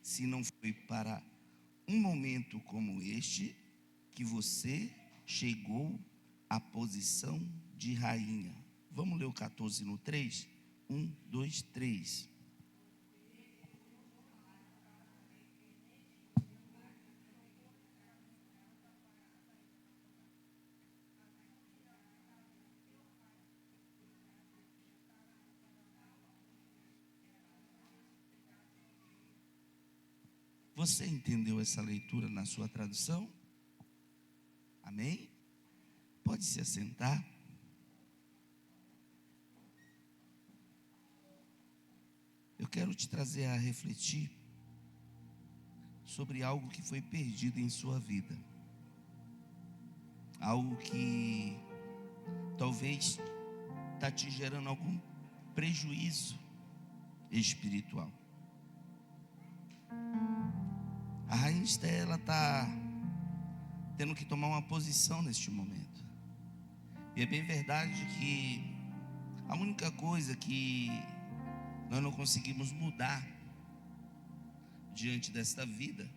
se não foi para um momento como este que você chegou à posição de rainha. Vamos ler o 14 no 3? 1, 2, 3. Você entendeu essa leitura na sua tradução? Amém? Pode se assentar. Eu quero te trazer a refletir sobre algo que foi perdido em sua vida. Algo que talvez está te gerando algum prejuízo espiritual. A rainha Esther, ela está tendo que tomar uma posição neste momento. E é bem verdade que a única coisa que nós não conseguimos mudar diante desta vida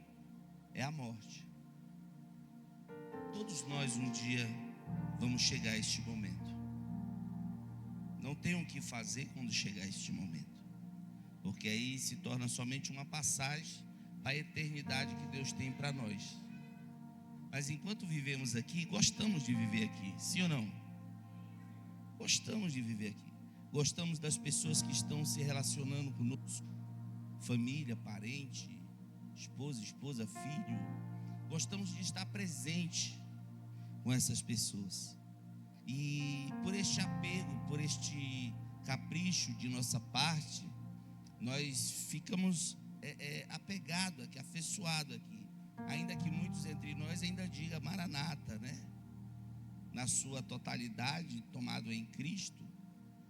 é a morte. Todos nós um dia vamos chegar a este momento. Não tem o que fazer quando chegar a este momento, porque aí se torna somente uma passagem para a eternidade que Deus tem para nós. Mas enquanto vivemos aqui, gostamos de viver aqui, sim ou não? Gostamos de viver aqui. Gostamos das pessoas que estão se relacionando conosco, família, parente, esposa, filho. Gostamos de estar presente com essas pessoas. E por este apego, por este capricho de nossa parte, nós ficamos apegados aqui, afeiçoados aqui. Ainda que muitos entre nós ainda digam Maranata, né? Na sua totalidade, tomado em Cristo,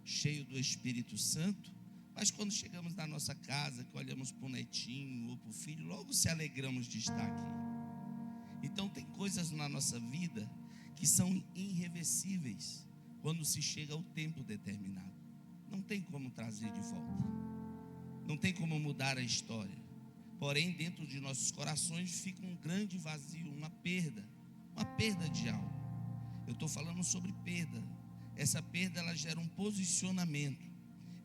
cheio do Espírito Santo. Mas quando chegamos na nossa casa, que olhamos para o netinho ou para o filho, logo se alegramos de estar aqui. Então tem coisas na nossa vida que são irreversíveis quando se chega ao tempo determinado. Não tem como trazer de volta, não tem como mudar a história. Porém, dentro de nossos corações fica um grande vazio, uma perda de algo. Eu estou falando sobre perda. Essa perda, ela gera um posicionamento.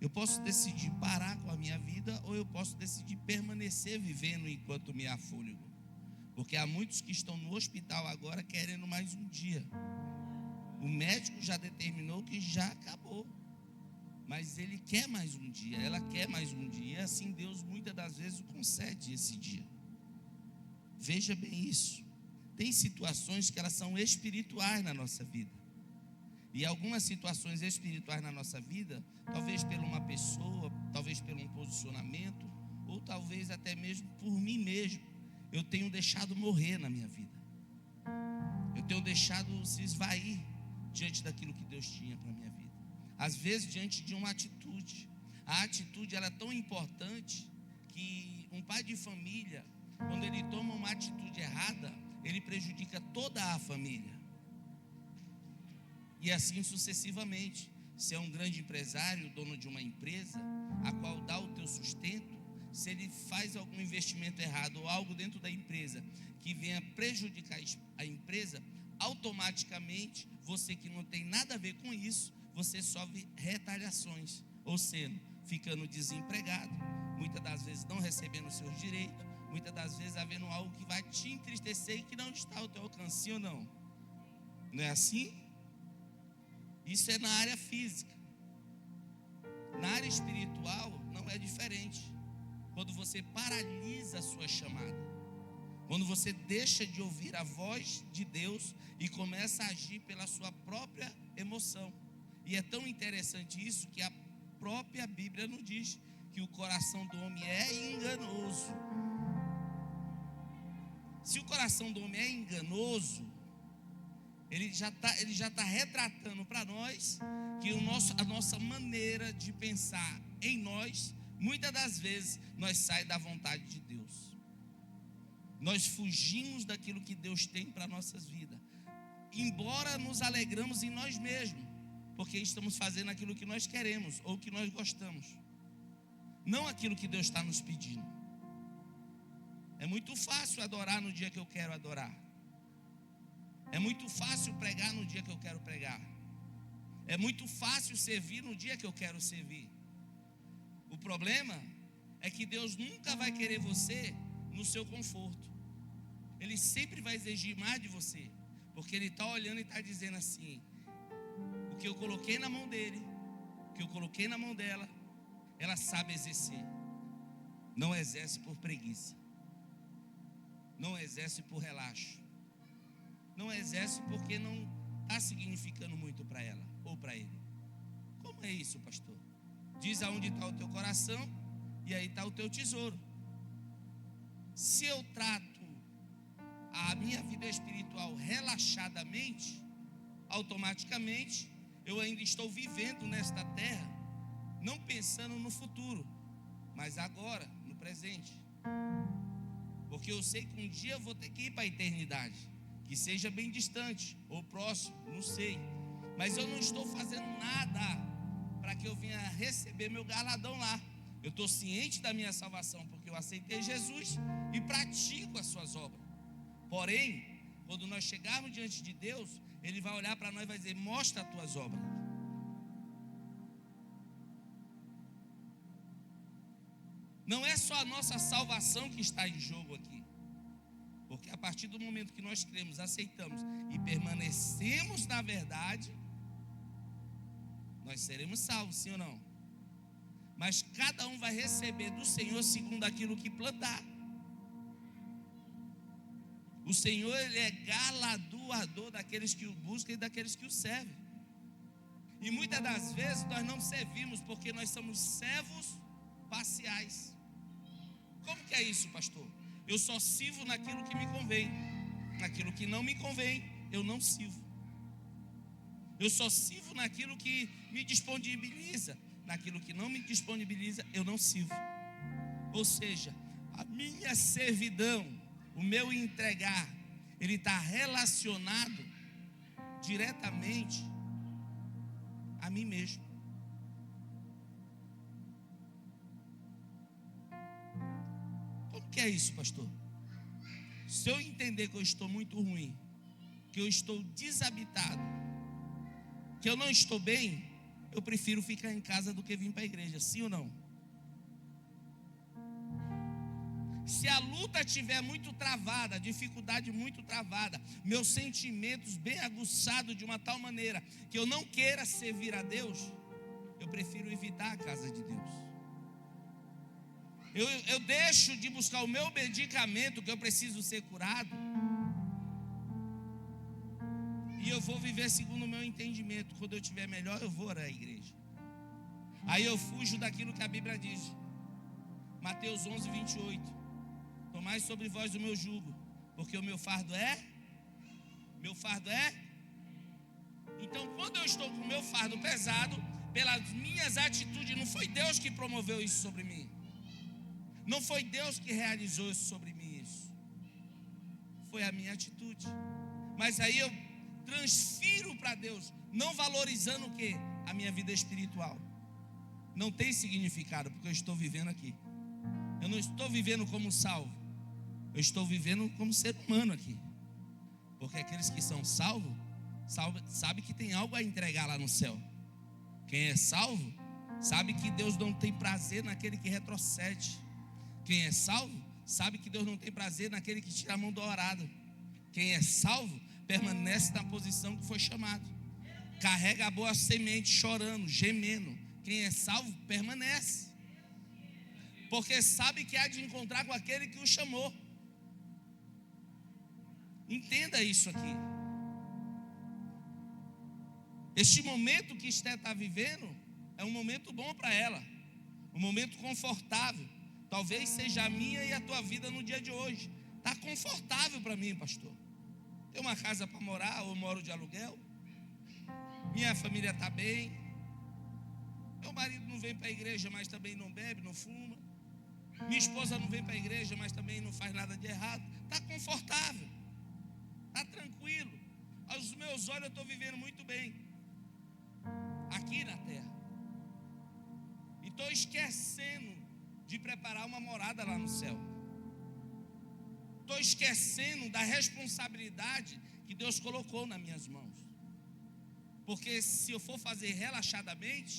Eu posso decidir parar com a minha vida, ou eu posso decidir permanecer vivendo enquanto me há fôlego. Porque há muitos que estão no hospital agora querendo mais um dia. O médico já determinou que já acabou, mas ele quer mais um dia, ela quer mais um dia. E assim Deus muitas das vezes concede esse dia. Veja bem isso. Tem situações que elas são espirituais na nossa vida. E algumas situações espirituais na nossa vida, talvez por uma pessoa, talvez por um posicionamento, ou talvez até mesmo por mim mesmo, eu tenho deixado morrer na minha vida. Eu tenho deixado se esvair diante daquilo que Deus tinha para a minha vida. Às vezes diante de uma atitude. A atitude, ela é tão importante que um pai de família, quando ele toma uma atitude errada, ele prejudica toda a família. E assim sucessivamente. Se é um grande empresário, dono de uma empresa, a qual dá o teu sustento, se ele faz algum investimento errado ou algo dentro da empresa que venha prejudicar a empresa, automaticamente, você que não tem nada a ver com isso, você sofre retaliações, ou seja, ficando desempregado, muitas das vezes não recebendo os seus direitos, muitas das vezes havendo algo que vai te entristecer e que não está ao teu alcance, ou não? Não é assim? Isso é na área física. Na área espiritual não é diferente. Quando você paralisa a sua chamada, quando você deixa de ouvir a voz de Deus e começa a agir pela sua própria emoção. E é tão interessante isso que a própria Bíblia nos diz que o coração do homem é enganoso. Se o coração do homem é enganoso, ele já está retratando para nós que a nossa maneira de pensar em nós, muitas das vezes, nós sai da vontade de Deus. Nós fugimos daquilo que Deus tem para nossas vidas. Embora nos alegramos em nós mesmos, porque estamos fazendo aquilo que nós queremos ou que nós gostamos, não aquilo que Deus está nos pedindo. É muito fácil adorar no dia que eu quero adorar. É muito fácil pregar no dia que eu quero pregar. É muito fácil servir no dia que eu quero servir. O problema é que Deus nunca vai querer você no seu conforto. Ele sempre vai exigir mais de você, porque Ele está olhando e está dizendo assim: o que eu coloquei na mão dele, o que eu coloquei na mão dela, ela sabe exercer. Não exerce por preguiça, não exerce por relaxo, não exerce porque não está significando muito para ela ou para ele. Como é isso, pastor? Diz aonde está o teu coração e aí está o teu tesouro. Se eu trato a minha vida espiritual relaxadamente, automaticamente eu ainda estou vivendo nesta terra, não pensando no futuro, mas agora, no presente. Porque eu sei que um dia eu vou ter que ir para a eternidade, que seja bem distante ou próximo, não sei. Mas eu não estou fazendo nada para que eu venha receber meu galardão lá. Eu estou ciente da minha salvação, porque eu aceitei Jesus e pratico as suas obras. Porém, quando nós chegarmos diante de Deus, Ele vai olhar para nós e vai dizer: mostra as tuas obras. Não é só a nossa salvação que está em jogo aqui. Porque a partir do momento que nós cremos, aceitamos e permanecemos na verdade, nós seremos salvos, sim ou não? Mas cada um vai receber do Senhor segundo aquilo que plantar. O Senhor, Ele é galardoador daqueles que o buscam e daqueles que o servem. E muitas das vezes nós não servimos porque nós somos servos parciais. Como que é isso, pastor? Eu só sirvo naquilo que me convém. Naquilo que não me convém, eu não sirvo. Eu só sirvo naquilo que me disponibiliza. Naquilo que não me disponibiliza, eu não sirvo. Ou seja, a minha servidão, o meu entregar, ele está relacionado diretamente a mim mesmo. Como que é isso, pastor? Se eu entender que eu estou muito ruim, que eu estou desabitado, que eu não estou bem, eu prefiro ficar em casa do que vir para a igreja, sim ou não? Se a luta estiver muito travada, a dificuldade muito travada, meus sentimentos bem aguçados de uma tal maneira que eu não queira servir a Deus, eu prefiro evitar a casa de Deus. Eu deixo de buscar o meu medicamento, que eu preciso ser curado, e eu vou viver segundo o meu entendimento. Quando eu estiver melhor, eu vou orar à igreja. Aí eu fujo daquilo que a Bíblia diz. Mateus 11, 28. Tomai sobre vós o meu jugo, porque o meu fardo é. Então, quando eu estou com o meu fardo pesado, pelas minhas atitudes, não foi Deus que promoveu isso sobre mim. Não foi Deus que realizou isso sobre mim. Isso foi a minha atitude. Mas aí eu transfiro para Deus, não valorizando o quê? A minha vida espiritual. Não tem significado, porque eu estou vivendo aqui. Eu não estou vivendo como salvo, eu estou vivendo como ser humano aqui. Porque aqueles que são salvos, sabe que tem algo a entregar lá no céu. Quem é salvo, sabe que Deus não tem prazer naquele que retrocede. Quem é salvo, sabe que Deus não tem prazer naquele que tira a mão do arado. Quem é salvo, permanece na posição que foi chamado. Carrega a boa semente, chorando, gemendo. Quem é salvo, permanece. Porque sabe que há de encontrar com aquele que o chamou. Entenda isso aqui. Este momento que Esté está vivendo é um momento bom para ela, um momento confortável. Talvez seja a minha e a tua vida no dia de hoje. Está confortável para mim, pastor. Tem uma casa para morar, ou eu moro de aluguel. Minha família está bem. Meu marido não vem para a igreja, mas também não bebe, não fuma. Minha esposa não vem para a igreja, mas também não faz nada de errado. Está confortável, está tranquilo. Aos meus olhos eu estou vivendo muito bem aqui na terra. E estou esquecendo de preparar uma morada lá no céu. estou esquecendo da responsabilidade que Deus colocou nas minhas mãos. Porque se eu for fazer relaxadamente,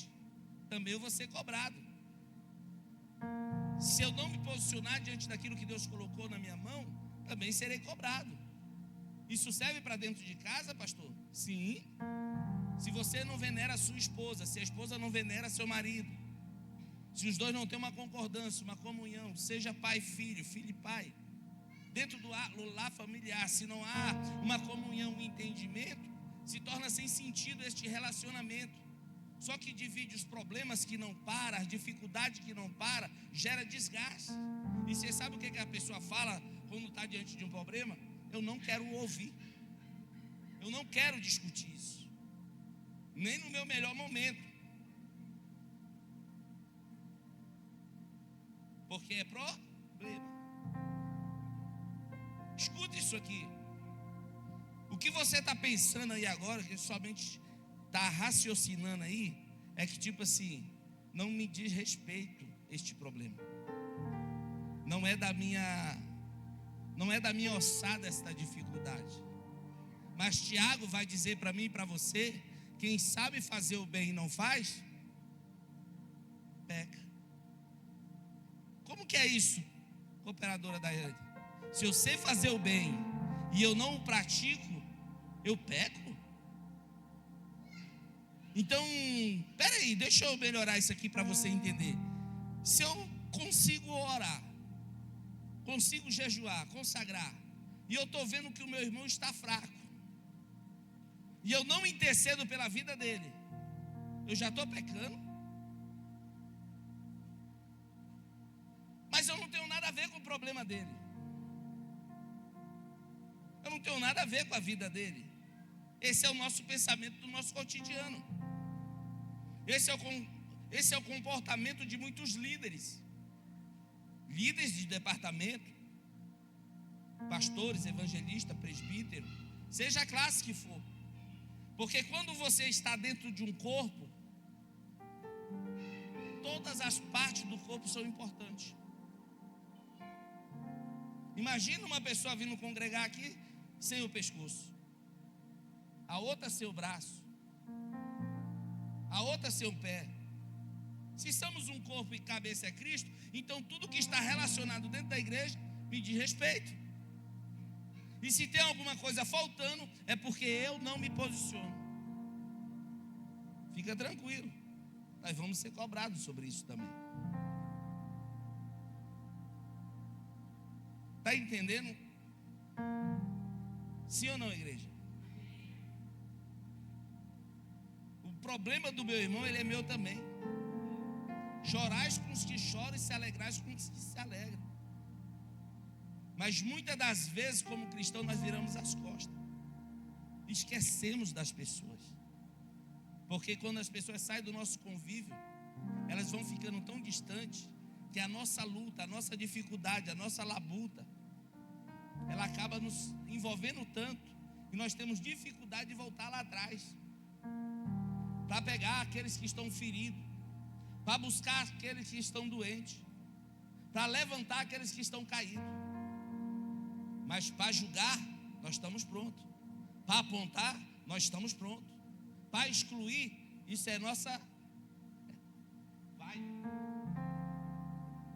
também eu vou ser cobrado. Se eu não me posicionar diante daquilo que Deus colocou na minha mão, também serei cobrado. Isso serve para dentro de casa, pastor? Sim. Se você não venera a sua esposa, se a esposa não venera seu marido, se os dois não têm uma concordância, uma comunhão, seja pai e filho, filho e pai, dentro do lar familiar, se não há uma comunhão, um entendimento, se torna sem sentido este relacionamento. Só que divide os problemas que não param, as dificuldades que não param, gera desgaste. E você sabe o que a pessoa fala quando está diante de um problema? Eu não quero ouvir, eu não quero discutir isso, nem no meu melhor momento, porque é problema. Escuta isso aqui. O que você está pensando aí agora, que somente está raciocinando aí, é que tipo assim, não me diz respeito este problema, não é da minha ossada esta dificuldade. Mas Tiago vai dizer para mim e para você: quem sabe fazer o bem e não faz, peca. Como que é isso, cooperadora Daiane? Se eu sei fazer o bem e eu não o pratico, eu peco? Então, peraí, deixa eu melhorar isso aqui para você entender. Se eu consigo orar, consigo jejuar, consagrar, e eu estou vendo que o meu irmão está fraco, e eu não intercedo pela vida dele, eu já estou pecando? Mas eu não tenho nada a ver com o problema dele, eu não tenho nada a ver com a vida dele. Esse é o nosso pensamento do nosso cotidiano. Esse é o comportamento de muitos líderes de departamento, pastores, evangelistas, presbíteros, seja a classe que for. Porque quando você está dentro de um corpo, todas as partes do corpo são importantes. Imagina uma pessoa vindo congregar aqui sem o pescoço, a outra sem o braço, a outra sem o pé. Se somos um corpo e cabeça é Cristo, então tudo que está relacionado dentro da igreja me diz respeito. E se tem alguma coisa faltando, é porque eu não me posiciono. Fica tranquilo, nós vamos ser cobrados sobre isso também. Está entendendo? Sim ou não, igreja? O problema do meu irmão, ele é meu também. Chorais com os que choram e se alegrais com os que se alegram. Mas muitas das vezes, como cristão, nós viramos as costas, esquecemos das pessoas. Porque quando as pessoas saem do nosso convívio, elas vão ficando tão distantes, que a nossa luta, a nossa dificuldade, a nossa labuta, ela acaba nos envolvendo tanto, que nós temos dificuldade de voltar lá atrás, para pegar aqueles que estão feridos, para buscar aqueles que estão doentes, para levantar aqueles que estão caídos. Mas para julgar, nós estamos prontos. Para apontar, nós estamos prontos. Para excluir, isso é nossa. Vai.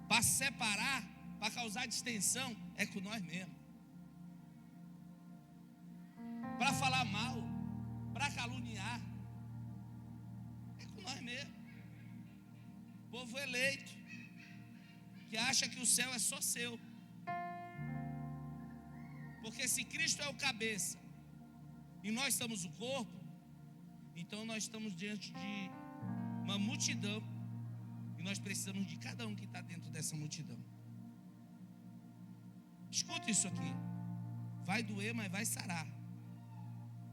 Para separar, para causar distensão, é com nós mesmos. Para falar mal, para caluniar, é com nós mesmos. Povo eleito, que acha que o céu é só seu. Porque se Cristo é o cabeça e nós somos o corpo, então nós estamos diante de uma multidão e nós precisamos de cada um que está dentro dessa multidão. Escuta isso aqui, vai doer, mas vai sarar,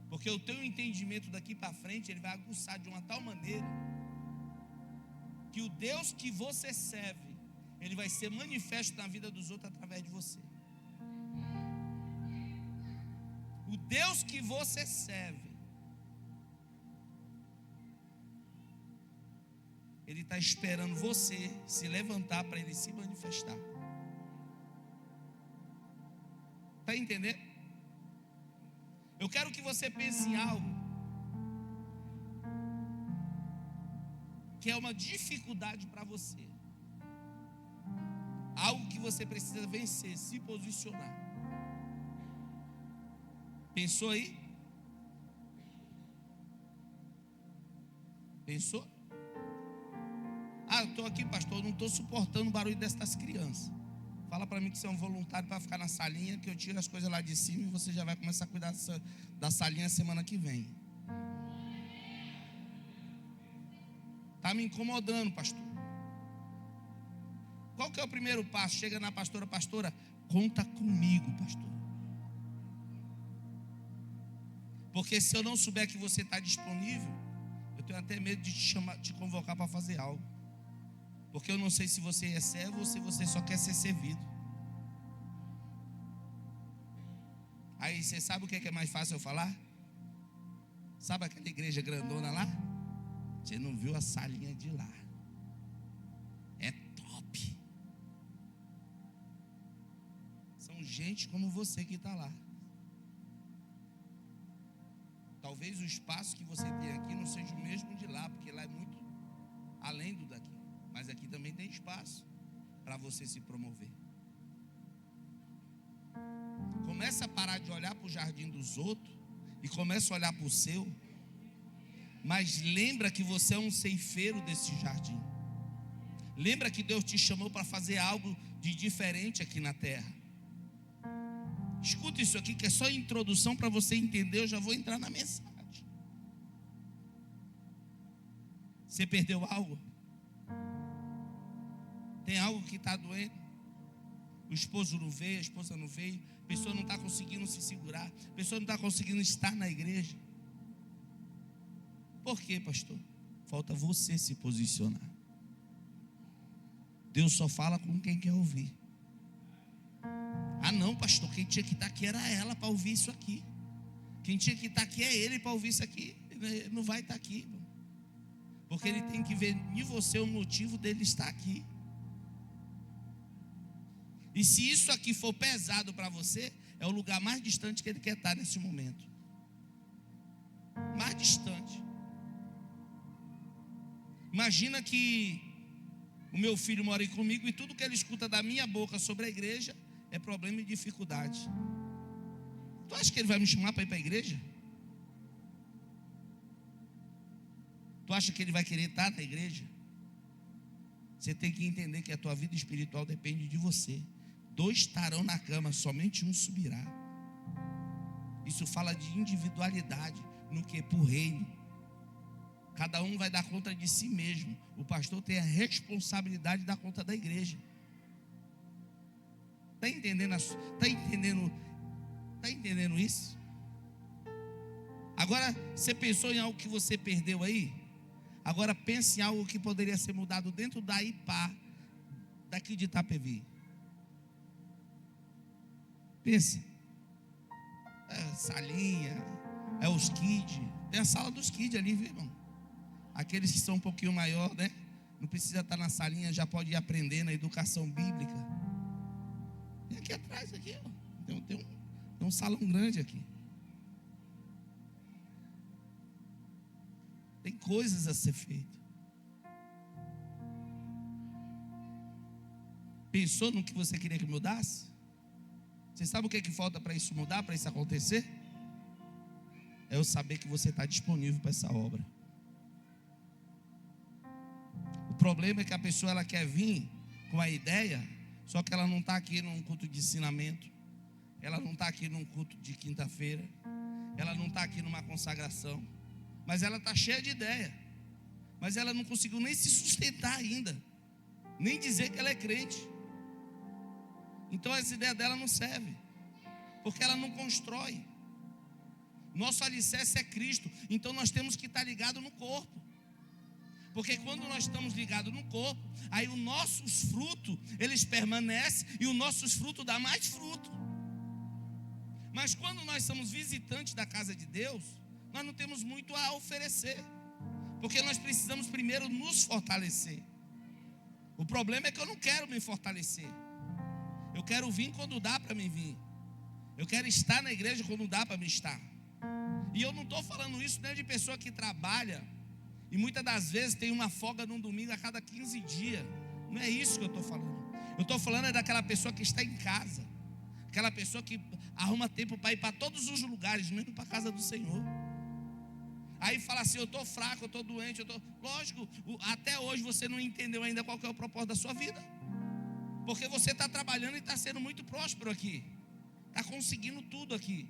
porque o teu entendimento daqui para frente, ele vai aguçar de uma tal maneira que o Deus que você serve, ele vai ser manifesto na vida dos outros através de você. O Deus que você serve, ele está esperando você se levantar para ele se manifestar. Está entendendo? Eu quero que você pense em algo que é uma dificuldade para você. Algo que você precisa vencer, se posicionar. Pensou aí? Pensou? Ah, eu estou aqui, pastor, eu não estou suportando o barulho destas crianças. Fala para mim que você é um voluntário para ficar na salinha, que eu tiro as coisas lá de cima e você já vai começar a cuidar da salinha semana que vem. Está me incomodando, pastor. Qual que é o primeiro passo? Chega na pastora, pastora, conta comigo, pastor. Porque se eu não souber que você está disponível, eu tenho até medo de te convocar para fazer algo. Porque eu não sei se você é servo ou se você só quer ser servido. Aí você sabe o que é mais fácil eu falar? Sabe aquela igreja grandona lá? Você não viu a salinha de lá? É top. São gente como você que está lá. Talvez o espaço que você tem aqui não seja o mesmo de lá, porque lá é muito além do daqui. Mas aqui também tem espaço para você se promover. Começa a parar de olhar para o jardim dos outros e começa a olhar para o seu. Mas lembra que você é um ceifeiro desse jardim. Lembra que Deus te chamou para fazer algo de diferente aqui na terra. Escuta isso aqui que é só introdução para você entender. Eu já vou entrar na mensagem. Você perdeu algo? Tem algo que está doendo? O esposo não veio, a esposa não veio, a pessoa não está conseguindo se segurar, a pessoa não está conseguindo estar na igreja. Por quê, pastor? Falta você se posicionar. Deus só fala com quem quer ouvir. Ah não, pastor, quem tinha que estar aqui era ela para ouvir isso aqui. Quem tinha que estar aqui é ele para ouvir isso aqui. Ele não vai estar aqui, porque ele tem que ver em você o motivo dele estar aqui. E se isso aqui for pesado para você, é o lugar mais distante que ele quer estar nesse momento. Mais distante. Imagina que o meu filho mora aí comigo e tudo que ele escuta da minha boca sobre a igreja é problema e dificuldade. Tu acha que ele vai me chamar para ir para a igreja? Tu acha que ele vai querer estar na igreja? Você tem que entender que a tua vida espiritual depende de você. 2 estarão na cama, somente um subirá. Isso fala de individualidade no que? Para o reino. Cada um vai dar conta de si mesmo. O pastor tem a responsabilidade de dar conta da igreja. Está entendendo? Está entendendo isso? Agora, você pensou em algo que você perdeu aí? Agora pense em algo que poderia ser mudado dentro da IPA, daqui de Itapevi. Pense. É salinha, é os kids. Tem a sala dos kids ali, viu, irmão? Aqueles que são um pouquinho maior, né? Não precisa estar na salinha, já pode ir aprendendo a educação bíblica. E aqui atrás, aqui, ó, tem um salão grande aqui. Tem coisas a ser feito. Pensou no que você queria que mudasse? Você sabe o que é que falta para isso mudar, para isso acontecer? É eu saber que você está disponível para essa obra. O problema é que a pessoa ela quer vir com a ideia, só que ela não está aqui num culto de ensinamento, ela não está aqui num culto de quinta-feira, ela não está aqui numa consagração, mas ela está cheia de ideia, mas ela não conseguiu nem se sustentar ainda, nem dizer que ela é crente. Então essa ideia dela não serve, porque ela não constrói. Nosso alicerce é Cristo, então nós temos que estar ligados no corpo. Porque quando nós estamos ligados no corpo, aí os nossos frutos, eles permanecem e os nossos frutos dão mais fruto. Mas quando nós somos visitantes da casa de Deus, nós não temos muito a oferecer, porque nós precisamos primeiro nos fortalecer. O problema é que eu não quero me fortalecer. Eu quero vir quando dá para mim vir. Eu quero estar na igreja quando dá para me estar. E eu não estou falando isso nem de pessoa que trabalha e muitas das vezes tem uma folga num domingo a cada 15 dias. Não é isso que eu estou falando. Eu estou falando é daquela pessoa que está em casa, aquela pessoa que arruma tempo para ir para todos os lugares, menos para a casa do Senhor. Aí fala assim: eu estou fraco, eu estou doente, Lógico, até hoje você não entendeu ainda qual que é o propósito da sua vida. Porque você está trabalhando e está sendo muito próspero aqui, está conseguindo tudo aqui.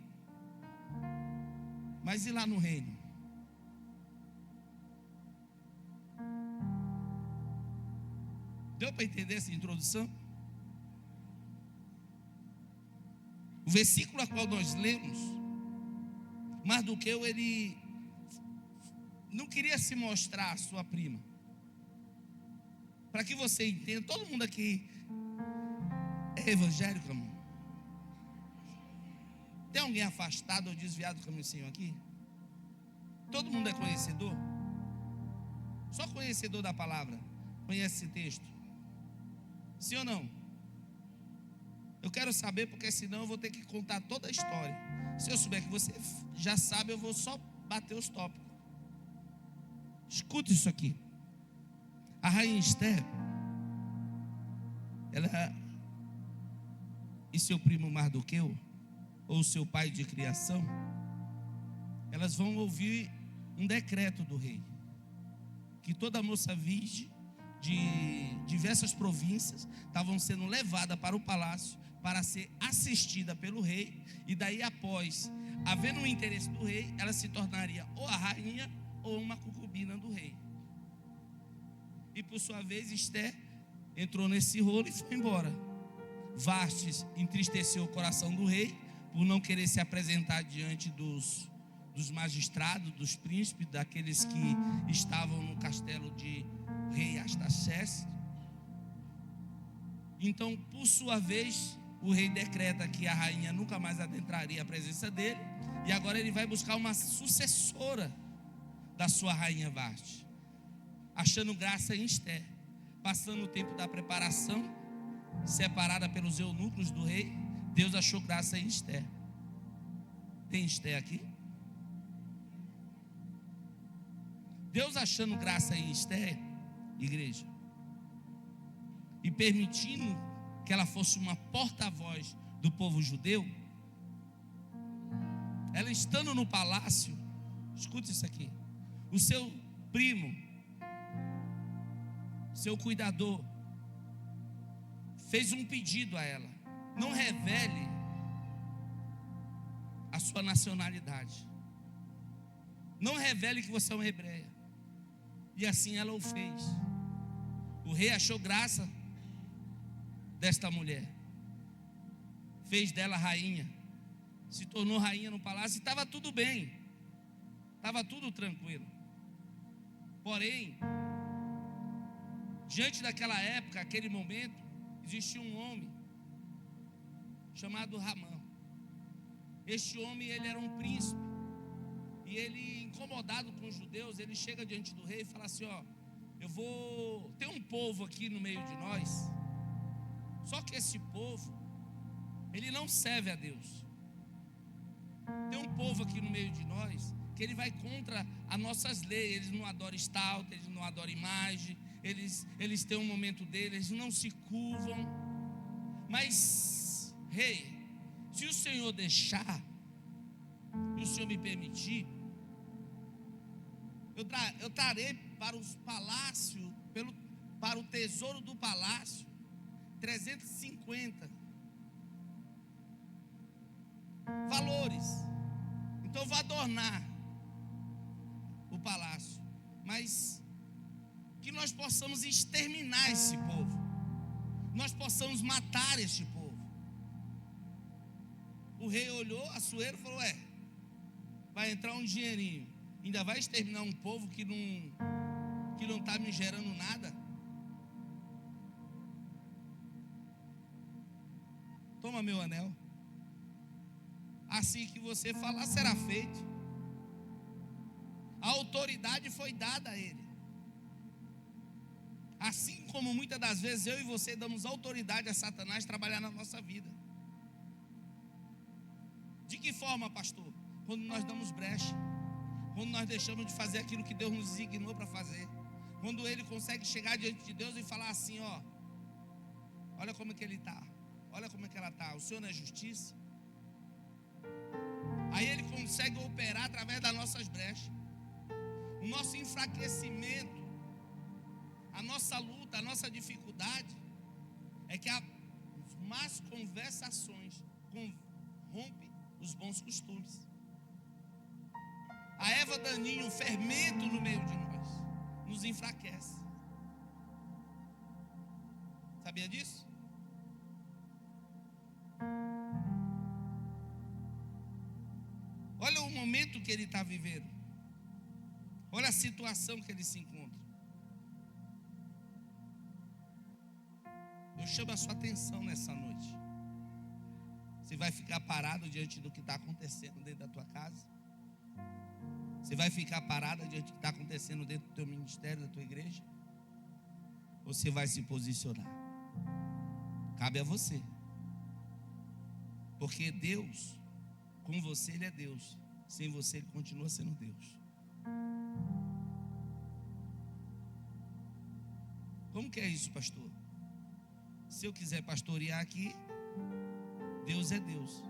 Mas e lá no reino? Deu para entender essa introdução? O versículo a qual nós lemos, Mardoqueu, ele não queria se mostrar a sua prima. Para que você entenda, todo mundo aqui é evangélico, amor? Tem alguém afastado ou desviado do caminho do Senhor aqui? Todo mundo é conhecedor? Só conhecedor da palavra conhece esse texto? Sim ou não? Eu quero saber, porque senão eu vou ter que contar toda a história. Se eu souber que você já sabe, eu vou só bater os tópicos. Escuta isso aqui. A rainha Esther, ela e seu primo Mardoqueu, ou seu pai de criação, elas vão ouvir um decreto do rei, que toda moça virgem de diversas províncias estavam sendo levadas para o palácio para ser assistida pelo rei, e daí após, havendo o interesse do rei, ela se tornaria ou a rainha ou uma concubina do rei. E por sua vez Esther entrou nesse rolo e foi embora. Vastes entristeceu o coração do rei por não querer se apresentar diante dos magistrados, dos príncipes, daqueles que estavam no castelo de rei Astaxerxes. Então, por sua vez, o rei decreta que a rainha nunca mais adentraria a presença dele, e agora ele vai buscar uma sucessora da sua rainha Vasti, achando graça em Esther. Passando o tempo da preparação, separada pelos eunucos do rei, Deus achou graça em Esther. Tem Esther aqui? Deus achando graça em Esther, igreja, e permitindo que ela fosse uma porta-voz do povo judeu, ela estando no palácio, escute isso aqui, o seu primo, seu cuidador, fez um pedido a ela: não revele a sua nacionalidade, não revele que você é uma hebreia. E assim ela o fez. O rei achou graça desta mulher, fez dela rainha, se tornou rainha no palácio, e estava tudo bem, estava tudo tranquilo. Porém, diante daquela época, aquele momento, existia um homem chamado Ramã. Este homem, ele era um príncipe, e ele, incomodado com os judeus, ele chega diante do rei e fala assim: ó, tem um povo aqui no meio de nós, só que esse povo, ele não serve a Deus. Tem um povo aqui no meio de nós que ele vai contra as nossas leis. Eles não adoram estátua, eles não adoram imagem, eles têm um momento deles, eles não se curvam. Mas, rei, se o Senhor deixar, e o Senhor me permitir, eu trarei para os palácios, para o tesouro do palácio, 350 valores. Então eu vou adornar o palácio, mas que nós possamos exterminar esse povo, nós possamos matar este povo. O rei olhou, Assuero, e falou: vai entrar um dinheirinho, ainda vai exterminar um povo que não está me gerando nada? Toma meu anel. Assim que você falar, será feito. A autoridade foi dada a ele. Assim como muitas das vezes eu e você damos autoridade a Satanás trabalhar na nossa vida. que forma, pastor? Quando nós damos brecha, quando nós deixamos de fazer aquilo que Deus nos designou para fazer, quando ele consegue chegar diante de Deus e falar assim, ó, olha como é que ele está, olha como é que ela está, o Senhor não é justiça? Aí ele consegue operar através das nossas brechas. O nosso enfraquecimento, a nossa luta, a nossa dificuldade é que as más conversações rompem os bons costumes. A erva daninha, o fermento no meio de nós, nos enfraquece. Sabia disso? Olha o momento que ele está vivendo. Olha a situação que ele se encontra. Eu chamo a sua atenção nessa noite. Você vai ficar parado diante do que está acontecendo dentro da tua casa? Você vai ficar parado diante do que está acontecendo dentro do teu ministério, da tua igreja? Ou você vai se posicionar? Cabe a você. Porque Deus, com você Ele é Deus. Sem você Ele continua sendo Deus. Como que é isso, pastor? Se eu quiser pastorear aqui, Deus é Deus.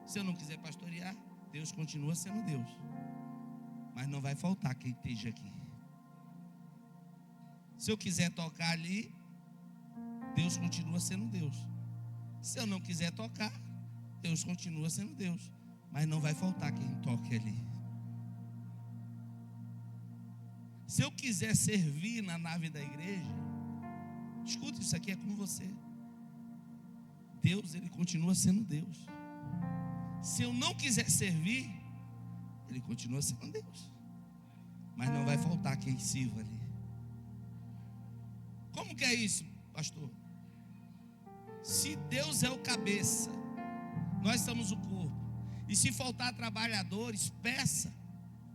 Se eu não quiser pastorear, Deus continua sendo Deus. Mas não vai faltar quem esteja aqui. Se eu quiser tocar ali, Deus continua sendo Deus. Se eu não quiser tocar, Deus continua sendo Deus. Mas não vai faltar quem toque ali. Se eu quiser servir na nave da igreja, escuta, isso aqui é com você. Deus, Ele continua sendo Deus. Se eu não quiser servir, Ele continua sendo Deus. Mas não vai faltar quem sirva ali. Como que é isso, pastor? Se Deus é o cabeça, nós somos o corpo. E se faltar trabalhadores, peça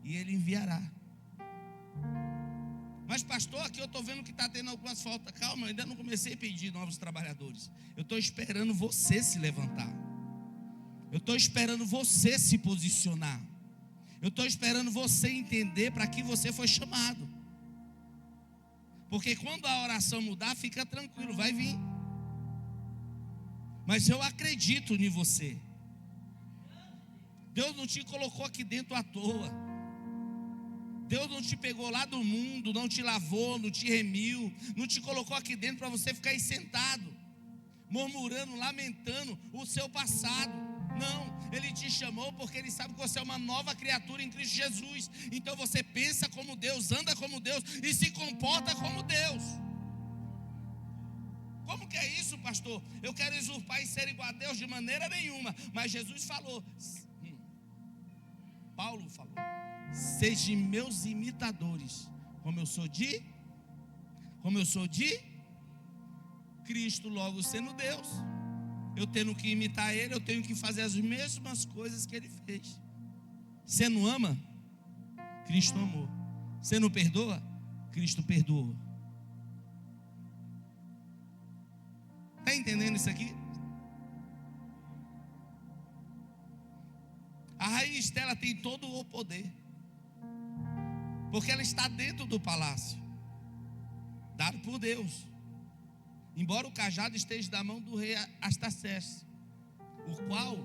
e Ele enviará. Mas pastor, aqui eu estou vendo que está tendo algumas faltas. Calma, eu ainda não comecei a pedir novos trabalhadores. Eu estou esperando você se levantar. Eu estou esperando você se posicionar. Eu estou esperando você entender para que você foi chamado. Porque quando a oração mudar, fica tranquilo, vai vir. Mas eu acredito em você. Deus não te colocou aqui dentro à toa. Deus não te pegou lá do mundo, não te lavou, não te remiu, não te colocou aqui dentro para você ficar aí sentado, murmurando, lamentando o seu passado. Não, Ele te chamou porque Ele sabe que você é uma nova criatura em Cristo Jesus. Então você pensa como Deus, anda como Deus e se comporta como Deus. Como que é isso, pastor? Eu quero usurpar e ser igual a Deus de maneira nenhuma. Mas Jesus falou, Paulo falou, sejam meus imitadores, como eu sou de Cristo, logo sendo Deus. Eu tenho que imitar Ele, eu tenho que fazer as mesmas coisas que Ele fez. Você não ama? Cristo amou. Você não perdoa? Cristo perdoou. Está entendendo isso aqui? A raiz dela tem todo o poder, porque ela está dentro do palácio, dado por Deus. Embora o cajado esteja na mão do rei Artaxerxes, o qual,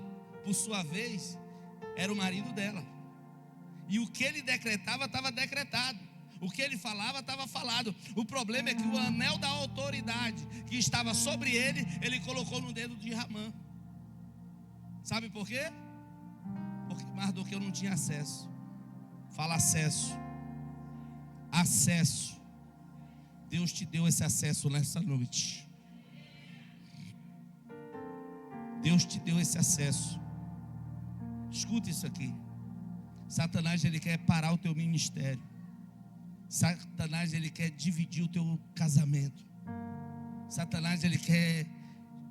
por sua vez, era o marido dela. E o que ele decretava, estava decretado. O que ele falava, estava falado. O problema é que o anel da autoridade que estava sobre ele, ele colocou no dedo de Ramã. Sabe por quê? Porque Mardoqueu não tinha acesso. Fala acesso. Acesso. Deus te deu esse acesso nessa noite. Deus te deu esse acesso. Escuta isso aqui. Satanás, ele quer parar o teu ministério. Satanás, ele quer dividir o teu casamento. Satanás, ele quer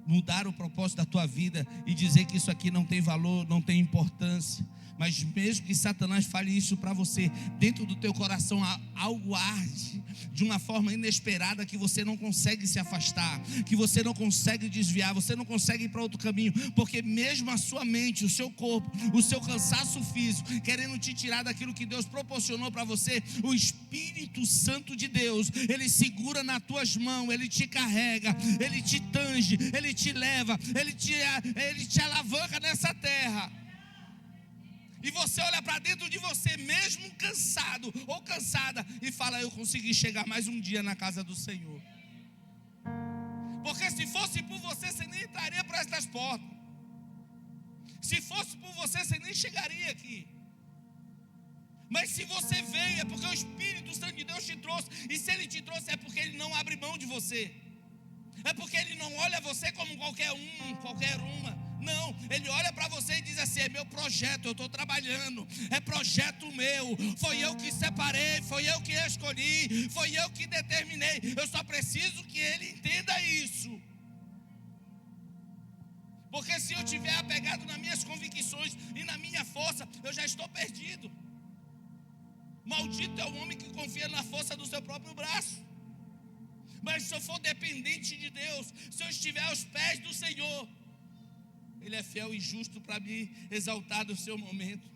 mudar o propósito da tua vida e dizer que isso aqui não tem valor, não tem importância. Mas mesmo que Satanás fale isso para você, dentro do teu coração algo arde de uma forma inesperada, que você não consegue se afastar, que você não consegue desviar, você não consegue ir para outro caminho, porque mesmo a sua mente, o seu corpo, o seu cansaço físico, querendo te tirar daquilo que Deus proporcionou para você, o Espírito Santo de Deus, ele segura nas tuas mãos, ele te carrega, ele te tange, ele te leva, ele te alavanca nessa terra. E você olha para dentro de você, mesmo cansado ou cansada, e fala: eu consegui chegar mais um dia na casa do Senhor. Porque se fosse por você, você nem entraria por estas portas. Se fosse por você, você nem chegaria aqui. Mas se você veio, é porque o Espírito Santo de Deus te trouxe. E se Ele te trouxe, é porque Ele não abre mão de você. É porque Ele não olha você como qualquer uma. Não, Ele olha para você e diz assim: é meu projeto, eu estou trabalhando, é projeto meu, foi eu que separei, foi eu que escolhi, foi eu que determinei. Eu só preciso que Ele entenda isso. Porque se eu estiver apegado nas minhas convicções e na minha força, eu já estou perdido. Maldito é o homem que confia na força do seu próprio braço. Mas se eu for dependente de Deus, se eu estiver aos pés do Senhor, Ele é fiel e justo para me exaltar no seu momento.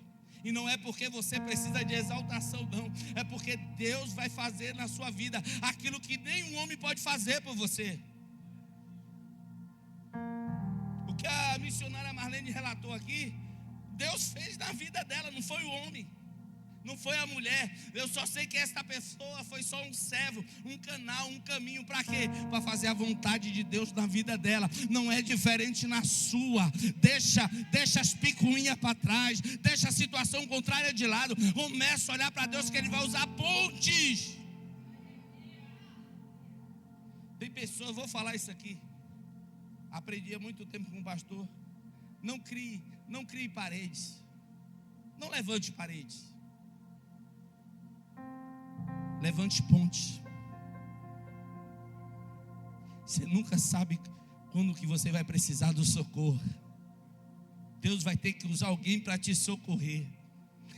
E não é porque você precisa de exaltação, não. É porque Deus vai fazer na sua vida aquilo que nenhum homem pode fazer por você. O que a missionária Marlene relatou aqui, Deus fez na vida dela, não foi o homem, não foi a mulher. Eu só sei que esta pessoa foi só um servo, um canal, um caminho. Para quê? Para fazer a vontade de Deus na vida dela. Não é diferente na sua. Deixa as picuinhas para trás, deixa a situação contrária de lado. Começa a olhar para Deus, que Ele vai usar pontes. Tem pessoas, vou falar isso aqui, aprendi há muito tempo com o pastor: não crie paredes, não levante paredes, levante pontes. Você nunca sabe quando que você vai precisar do socorro. Deus vai ter que usar alguém para te socorrer.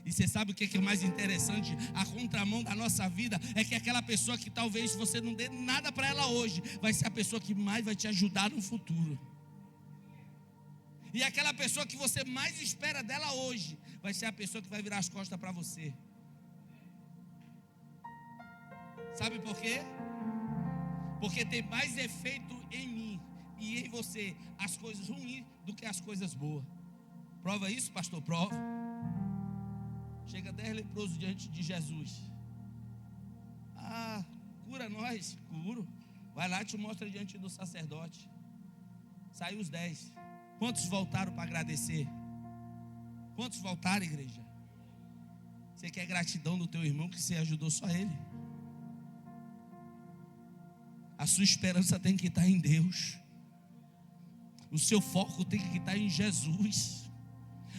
E você sabe o que é mais interessante? A contramão da nossa vida é que aquela pessoa que talvez você não dê nada para ela hoje, vai ser a pessoa que mais vai te ajudar no futuro. E aquela pessoa que você mais espera dela hoje, vai ser a pessoa que vai virar as costas para você. Sabe por quê? Porque tem mais efeito em mim e em você as coisas ruins do que as coisas boas. Prova isso, pastor? Prova. Chega 10 leprosos diante de Jesus. Cura nós. Curo. Vai lá, te mostra diante do sacerdote. Saiu os 10. Quantos voltaram para agradecer? Quantos voltaram, igreja? Você quer gratidão do teu irmão que você ajudou só ele? A sua esperança tem que estar em Deus. O seu foco tem que estar em Jesus.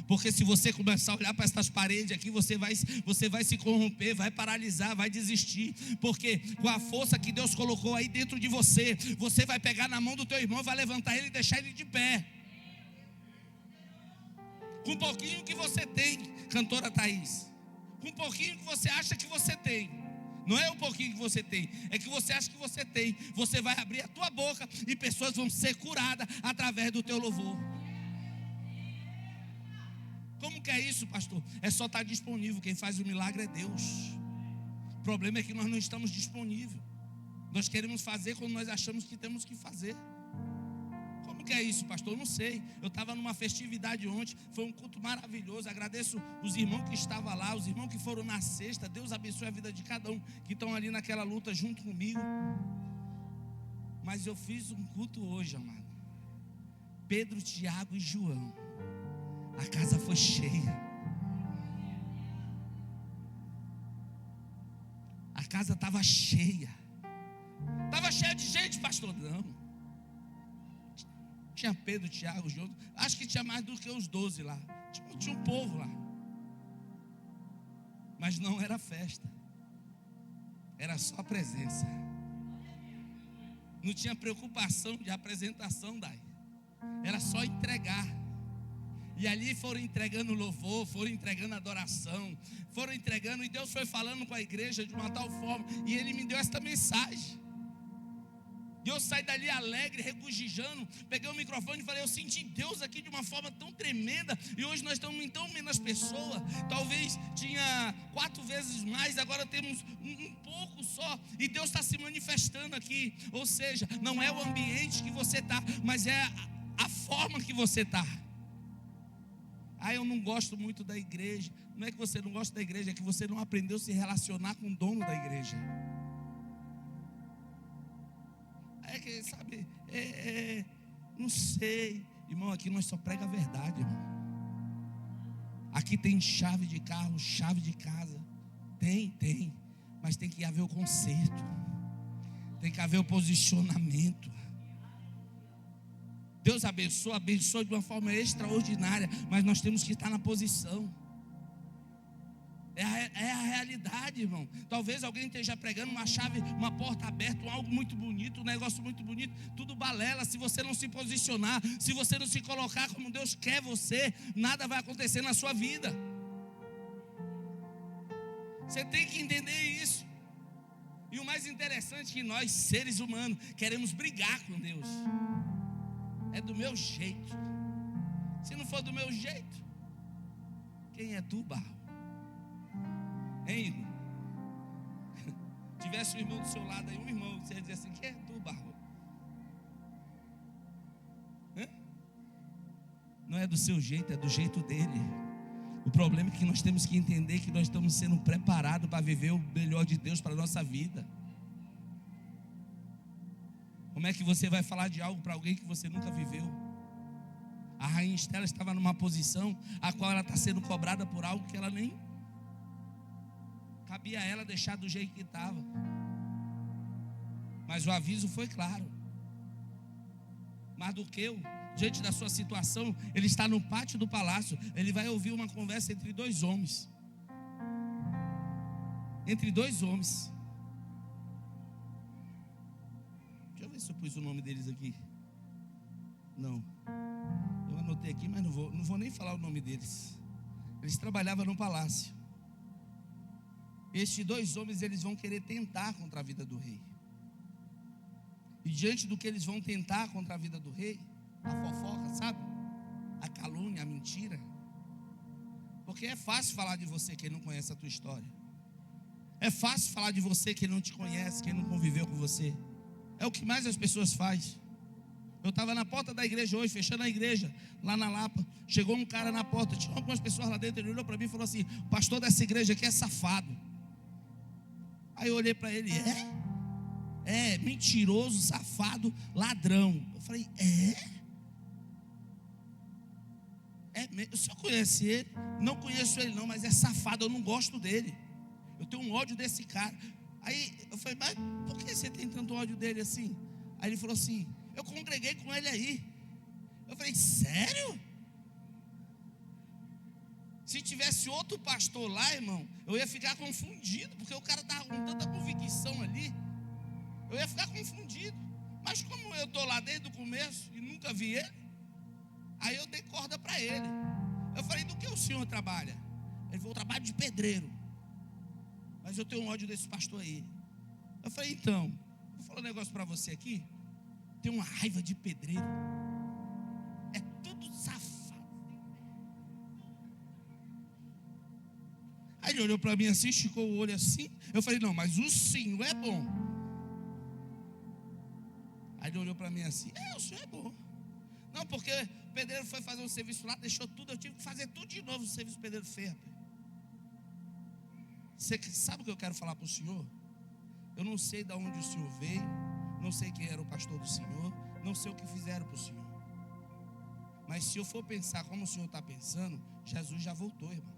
Porque se você começar a olhar para essas paredes aqui, você vai se corromper, vai paralisar, vai desistir. Porque com a força que Deus colocou aí dentro de você, você vai pegar na mão do teu irmão, vai levantar ele e deixar ele de pé. Com um pouquinho que você tem, cantora Thaís, com um pouquinho que você acha que você tem, não é um pouquinho que você tem, é que você acha que você tem, você vai abrir a tua boca e pessoas vão ser curadas através do teu louvor. Como que é isso, pastor? É só estar disponível. Quem faz o milagre é Deus. O problema é que nós não estamos disponíveis. Nós queremos fazer quando nós achamos que temos que fazer. Como que é isso, pastor? Eu não sei. Eu estava numa festividade ontem, foi um culto maravilhoso. Agradeço os irmãos que estavam lá, os irmãos que foram na sexta. Deus abençoe a vida de cada um que estão ali naquela luta junto comigo. Mas eu fiz um culto hoje, amado. Pedro, Tiago e João. A casa foi cheia. A casa estava cheia. Estava cheia de gente, pastor. Não. Tinha Pedro, Tiago, João. Acho que tinha mais do que uns 12 lá. Tinha um povo lá. Mas não era festa. Era só a presença. Não tinha preocupação de apresentação daí. Era só entregar. E ali foram entregando louvor, foram entregando adoração, foram entregando, e Deus foi falando com a igreja de uma tal forma, e Ele me deu esta mensagem. E eu saí dali alegre, regozijando, peguei o microfone e falei, eu senti Deus aqui de uma forma tão tremenda, e hoje nós estamos em tão menos pessoas, talvez tinha 4 vezes mais, agora temos um pouco só, e Deus está se manifestando aqui, ou seja, não é o ambiente que você está, mas é a forma que você está. Eu não gosto muito da igreja. Não é que você não gosta da igreja, é que você não aprendeu a se relacionar com o dono da igreja. É que, sabe, não sei. Irmão, aqui nós só prega a verdade, irmão. Aqui tem chave de carro, chave de casa. Tem. Mas tem que haver o conserto. Tem que haver o posicionamento. Deus abençoa de uma forma extraordinária, mas nós temos que estar na posição. É a realidade, irmão. Talvez alguém esteja pregando uma chave, uma porta aberta, algo muito bonito, um negócio muito bonito, tudo balela. Se você não se posicionar, se você não se colocar como Deus quer você, nada vai acontecer na sua vida. Você tem que entender isso. E o mais interessante é que nós, seres humanos, queremos brigar com Deus. É do meu jeito. Se não for do meu jeito, quem é tu, barro? Hein, Igor? Tivesse um irmão do seu lado aí, um irmão, você ia dizer assim, quem é tu, barro? Não é do seu jeito, é do jeito dele. O problema é que nós temos que entender que nós estamos sendo preparados para viver o melhor de Deus para a nossa vida. Como é que você vai falar de algo para alguém que você nunca viveu? A rainha Estela estava numa posição a qual ela está sendo cobrada por algo que ela nem cabia a ela deixar do jeito que estava. Mas o aviso foi claro. Mardoqueu, diante da sua situação, ele está no pátio do palácio. Ele vai ouvir uma conversa entre 2 homens. Entre 2 homens. Deixa eu ver se eu pus o nome deles aqui. Não. Eu anotei aqui, mas não vou nem falar o nome deles. Eles trabalhavam no palácio. Estes 2 homens, eles vão querer tentar contra a vida do rei. E diante do que eles vão tentar contra a vida do rei, a fofoca, sabe? A calúnia, a mentira. Porque é fácil falar de você quem não conhece a tua história. É fácil falar de você quem não te conhece, quem não conviveu com você. É o que mais as pessoas fazem. Eu estava na porta da igreja hoje, fechando a igreja, lá na Lapa. Chegou um cara na porta, tinha algumas pessoas lá dentro. Ele olhou para mim e falou assim: o pastor dessa igreja aqui é safado. Aí eu olhei para ele: é mentiroso, safado, ladrão. Eu falei: o senhor conhece ele? Não conheço ele não, mas é safado, eu não gosto dele. Eu tenho um ódio desse cara. Aí eu falei: mas por que você tem tanto ódio dele assim? Aí ele falou assim: eu congreguei com ele aí. Eu falei: sério? Se tivesse outro pastor lá, irmão, eu ia ficar confundido, porque o cara estava com tanta convicção ali. Eu ia ficar confundido. Mas como eu estou lá desde o começo e nunca vi ele, aí eu dei corda para ele. Eu falei: do que o senhor trabalha? Ele falou: eu trabalho de pedreiro. Mas eu tenho um ódio desse pastor aí. Eu falei: então, vou falar um negócio para você aqui. Tem uma raiva de pedreiro. É tudo safado. Aí ele olhou para mim assim, esticou o olho assim. Eu falei: não, mas o senhor é bom. Aí ele olhou para mim assim: o senhor é bom. Não, porque o pedreiro foi fazer um serviço lá, deixou tudo, eu tive que fazer tudo de novo, o serviço do pedreiro fez. Você sabe o que eu quero falar para o senhor? Eu não sei de onde o senhor veio, não sei quem era o pastor do senhor, não sei o que fizeram para o senhor. Mas se eu for pensar como o senhor está pensando, Jesus já voltou, irmão.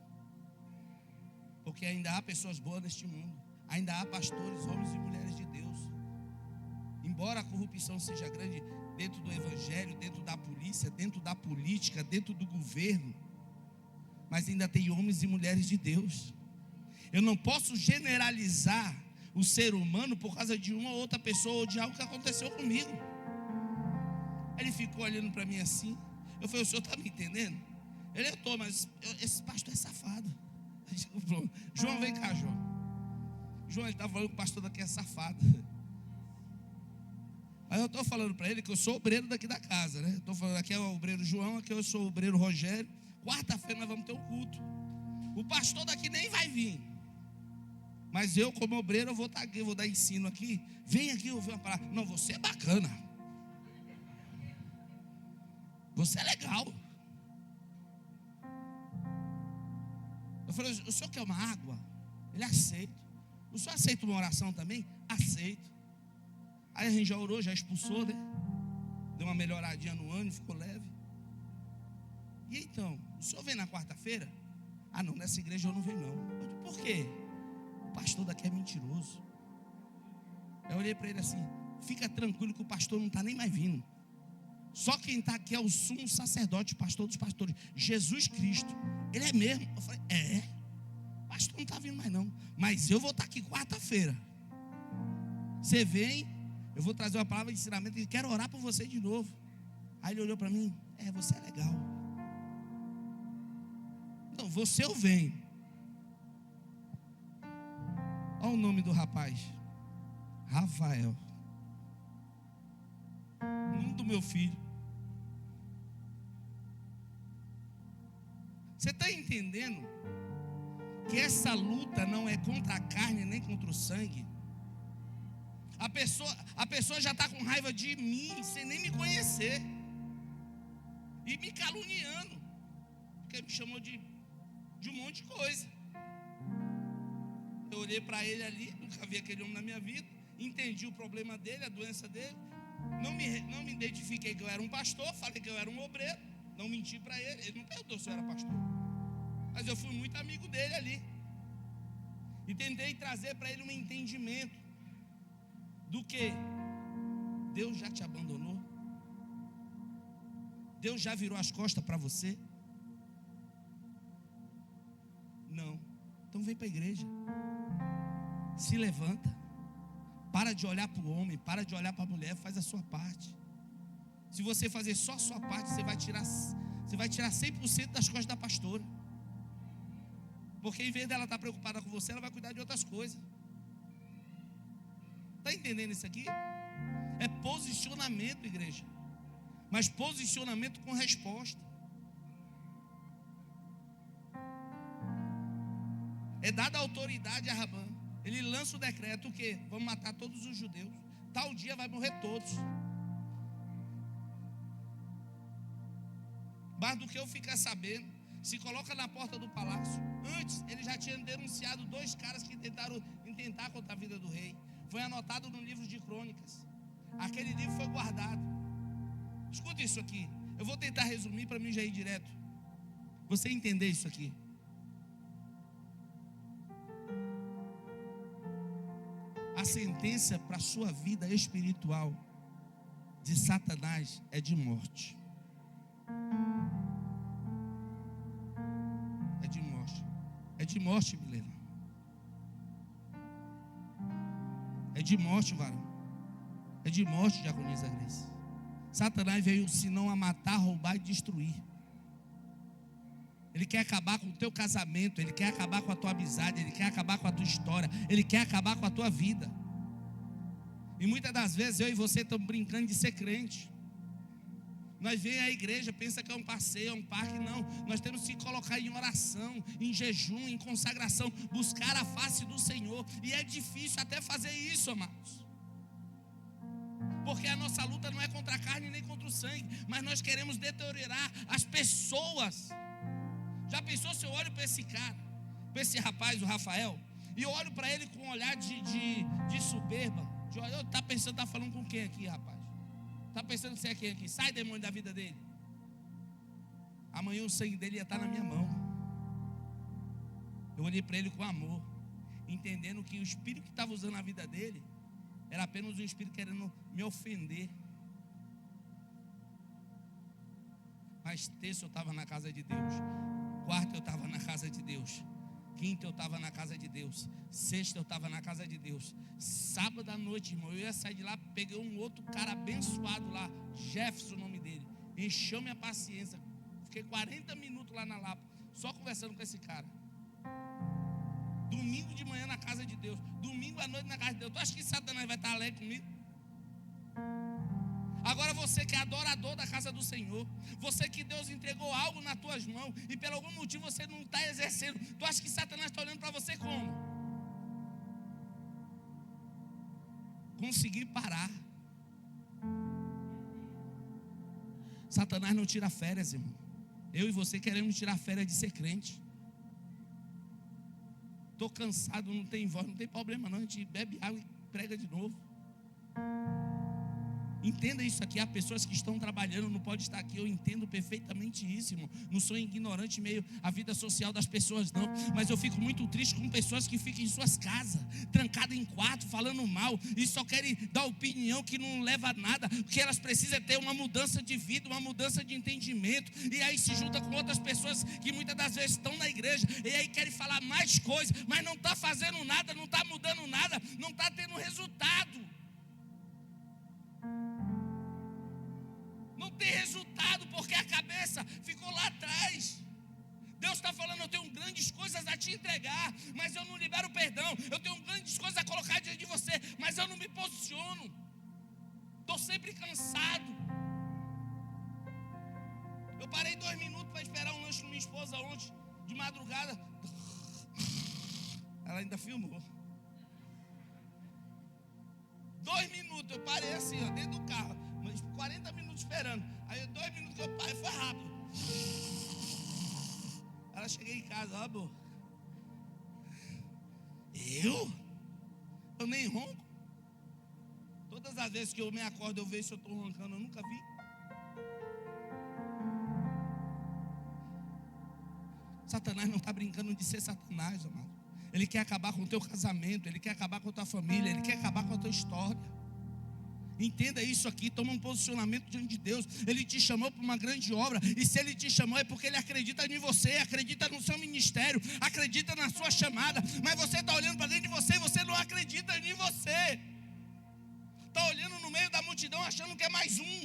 Porque ainda há pessoas boas neste mundo, ainda há pastores, homens e mulheres de Deus. Embora a corrupção seja grande dentro do evangelho, dentro da polícia, dentro da política, dentro do governo, mas ainda tem homens e mulheres de Deus. Eu não posso generalizar o ser humano por causa de uma ou outra pessoa ou de algo que aconteceu comigo. Ele ficou olhando para mim assim. Eu falei: o senhor está me entendendo? Ele eu mas esse pastor é safado. João, vem cá, João. João, ele está falando que o pastor daqui é safado. Aí eu estou falando para ele que eu sou obreiro daqui da casa, né? Estou falando, aqui é o obreiro João, aqui eu sou o obreiro Rogério. Quarta-feira nós vamos ter um culto. O pastor daqui nem vai vir. Mas eu, como obreiro, eu vou estar aqui, eu vou dar ensino aqui. Vem aqui ouvir uma palavra. Não, você é bacana. Você é legal. Eu falei, o senhor quer uma água? Ele aceita. O senhor aceita uma oração também? Aceito. Aí a gente já orou, já expulsou, né? Deu uma melhoradinha no ânimo, ficou leve. E então, o senhor vem na quarta-feira? Ah, não, nessa igreja eu não venho não. Eu disse, por quê? O pastor daqui é mentiroso. Eu olhei para ele assim, fica tranquilo que o pastor não está nem mais vindo. Só quem está aqui é o sumo sacerdote, o pastor dos pastores, Jesus Cristo. Ele é mesmo. Eu falei, o pastor não está vindo mais não. Mas eu vou estar aqui quarta-feira. Você vem, eu vou trazer uma palavra de ensinamento e quero orar por você de novo. Aí ele olhou para mim, você é legal. Então, você eu venho. Olha o nome do rapaz, Rafael. O nome do meu filho. Você está entendendo que essa luta não é contra a carne nem contra o sangue? A pessoa já está com raiva de mim, sem nem me conhecer, e me caluniando, porque me chamou de um monte de coisa. Eu olhei para ele ali, nunca vi aquele homem na minha vida, entendi o problema dele, a doença dele. Não me identifiquei que eu era um pastor, falei que eu era um obreiro, não menti para ele. Ele não perguntou se eu era pastor, mas eu fui muito amigo dele ali, e tentei trazer para ele um entendimento do que Deus já te abandonou, Deus já virou as costas para você. Não, então vem para a igreja, se levanta, para de olhar para o homem, para de olhar para a mulher, faz a sua parte. Se você fazer só a sua parte, você vai tirar 100% das costas da pastora, porque em vez dela estar preocupada com você, ela vai cuidar de outras coisas. Está entendendo isso aqui? É posicionamento, igreja, mas posicionamento com resposta. É dada autoridade a Rabã. Ele lança o decreto, o quê? Vamos matar todos os judeus. Tal dia vai morrer todos. Mas do que eu ficar sabendo, se coloca na porta do palácio. Antes, ele já tinha denunciado 2 caras que tentaram intentar contra a vida do rei. Foi anotado no livro de crônicas. Aquele livro foi guardado. Escuta isso aqui. Eu vou tentar resumir para mim já ir direto. Você entender isso aqui. A sentença para a sua vida espiritual de Satanás é de morte. É de morte. É de morte, Milena. É de morte, varão. É de morte, diaconisa Grace. Satanás veio senão a matar, roubar e destruir. Ele quer acabar com o teu casamento, ele quer acabar com a tua amizade, ele quer acabar com a tua história, ele quer acabar com a tua vida. E muitas das vezes eu e você estamos brincando de ser crente. Nós vemos a igreja, pensa que é um passeio, é um parque. Não, nós temos que colocar em oração, em jejum, em consagração, buscar a face do Senhor. E é difícil até fazer isso, amados, porque a nossa luta não é contra a carne nem contra o sangue, mas nós queremos deteriorar as pessoas. Já pensou se eu olho para esse cara, para esse rapaz, o Rafael, e eu olho para ele com um olhar de soberba? Está pensando, está falando com quem aqui, rapaz? Está pensando que você é quem aqui? Sai, demônio, da vida dele. Amanhã o sangue dele ia estar na minha mão. Eu olhei para ele com amor, entendendo que o espírito que estava usando a vida dele era apenas um espírito querendo me ofender. Mas terça eu estava na casa de Deus, quarta eu estava na casa de Deus, quinta eu estava na casa de Deus, sexta eu estava na casa de Deus, sábado à noite, irmão, eu ia sair de lá, peguei um outro cara abençoado lá, Jefferson, o nome dele, encheu minha paciência, Fiquei 40 minutos lá na Lapa, só conversando com esse cara. Domingo de manhã na casa de Deus, domingo à noite na casa de Deus. Tu acha que Satanás vai estar alegre comigo? Agora você que é adorador da casa do Senhor, você que Deus entregou algo nas tuas mãos e por algum motivo você não está exercendo, tu acha que Satanás está olhando para você como? Conseguir parar. Satanás não tira férias, irmão. Eu e você queremos tirar férias de ser crente. Estou cansado, não tem voz, não tem problema não, a gente bebe água e prega de novo. Entenda isso aqui, há pessoas que estão trabalhando, não pode estar aqui, eu entendo perfeitamente isso, irmão. Não sou ignorante meio a vida social das pessoas não, mas eu fico muito triste com pessoas que ficam em suas casas, trancadas em quarto, falando mal, e só querem dar opinião que não leva a nada, porque elas precisam ter uma mudança de vida, uma mudança de entendimento, e aí se junta com outras pessoas que muitas das vezes estão na igreja, e aí querem falar mais coisas, mas não está fazendo nada, não está mudando nada, não está tendo resultado. Não tem resultado porque a cabeça ficou lá atrás. Deus está falando, eu tenho grandes coisas a te entregar, mas eu não libero perdão. Eu tenho grandes coisas a colocar diante de você, mas eu não me posiciono. Estou sempre cansado. Eu parei 2 minutos para esperar um lanche com minha esposa ontem, de madrugada. Ela ainda filmou. 2 minutos, eu parei assim, ó, dentro do carro. Mas 40 minutos esperando. Aí 2 minutos que eu parei, foi rápido. Ela cheguei em casa, ó, amor. Eu nem ronco. Todas as vezes que eu me acordo, eu vejo se eu estou roncando, eu nunca vi. Satanás não está brincando de ser Satanás, amado. Ele quer acabar com o teu casamento, ele quer acabar com a tua família, ele quer acabar com a tua história. Entenda isso aqui, toma um posicionamento diante de Deus. Ele te chamou para uma grande obra, e se ele te chamou é porque ele acredita em você, acredita no seu ministério, acredita na sua chamada. Mas você está olhando para dentro de você e você não acredita em você. Está olhando no meio da multidão achando que é mais um,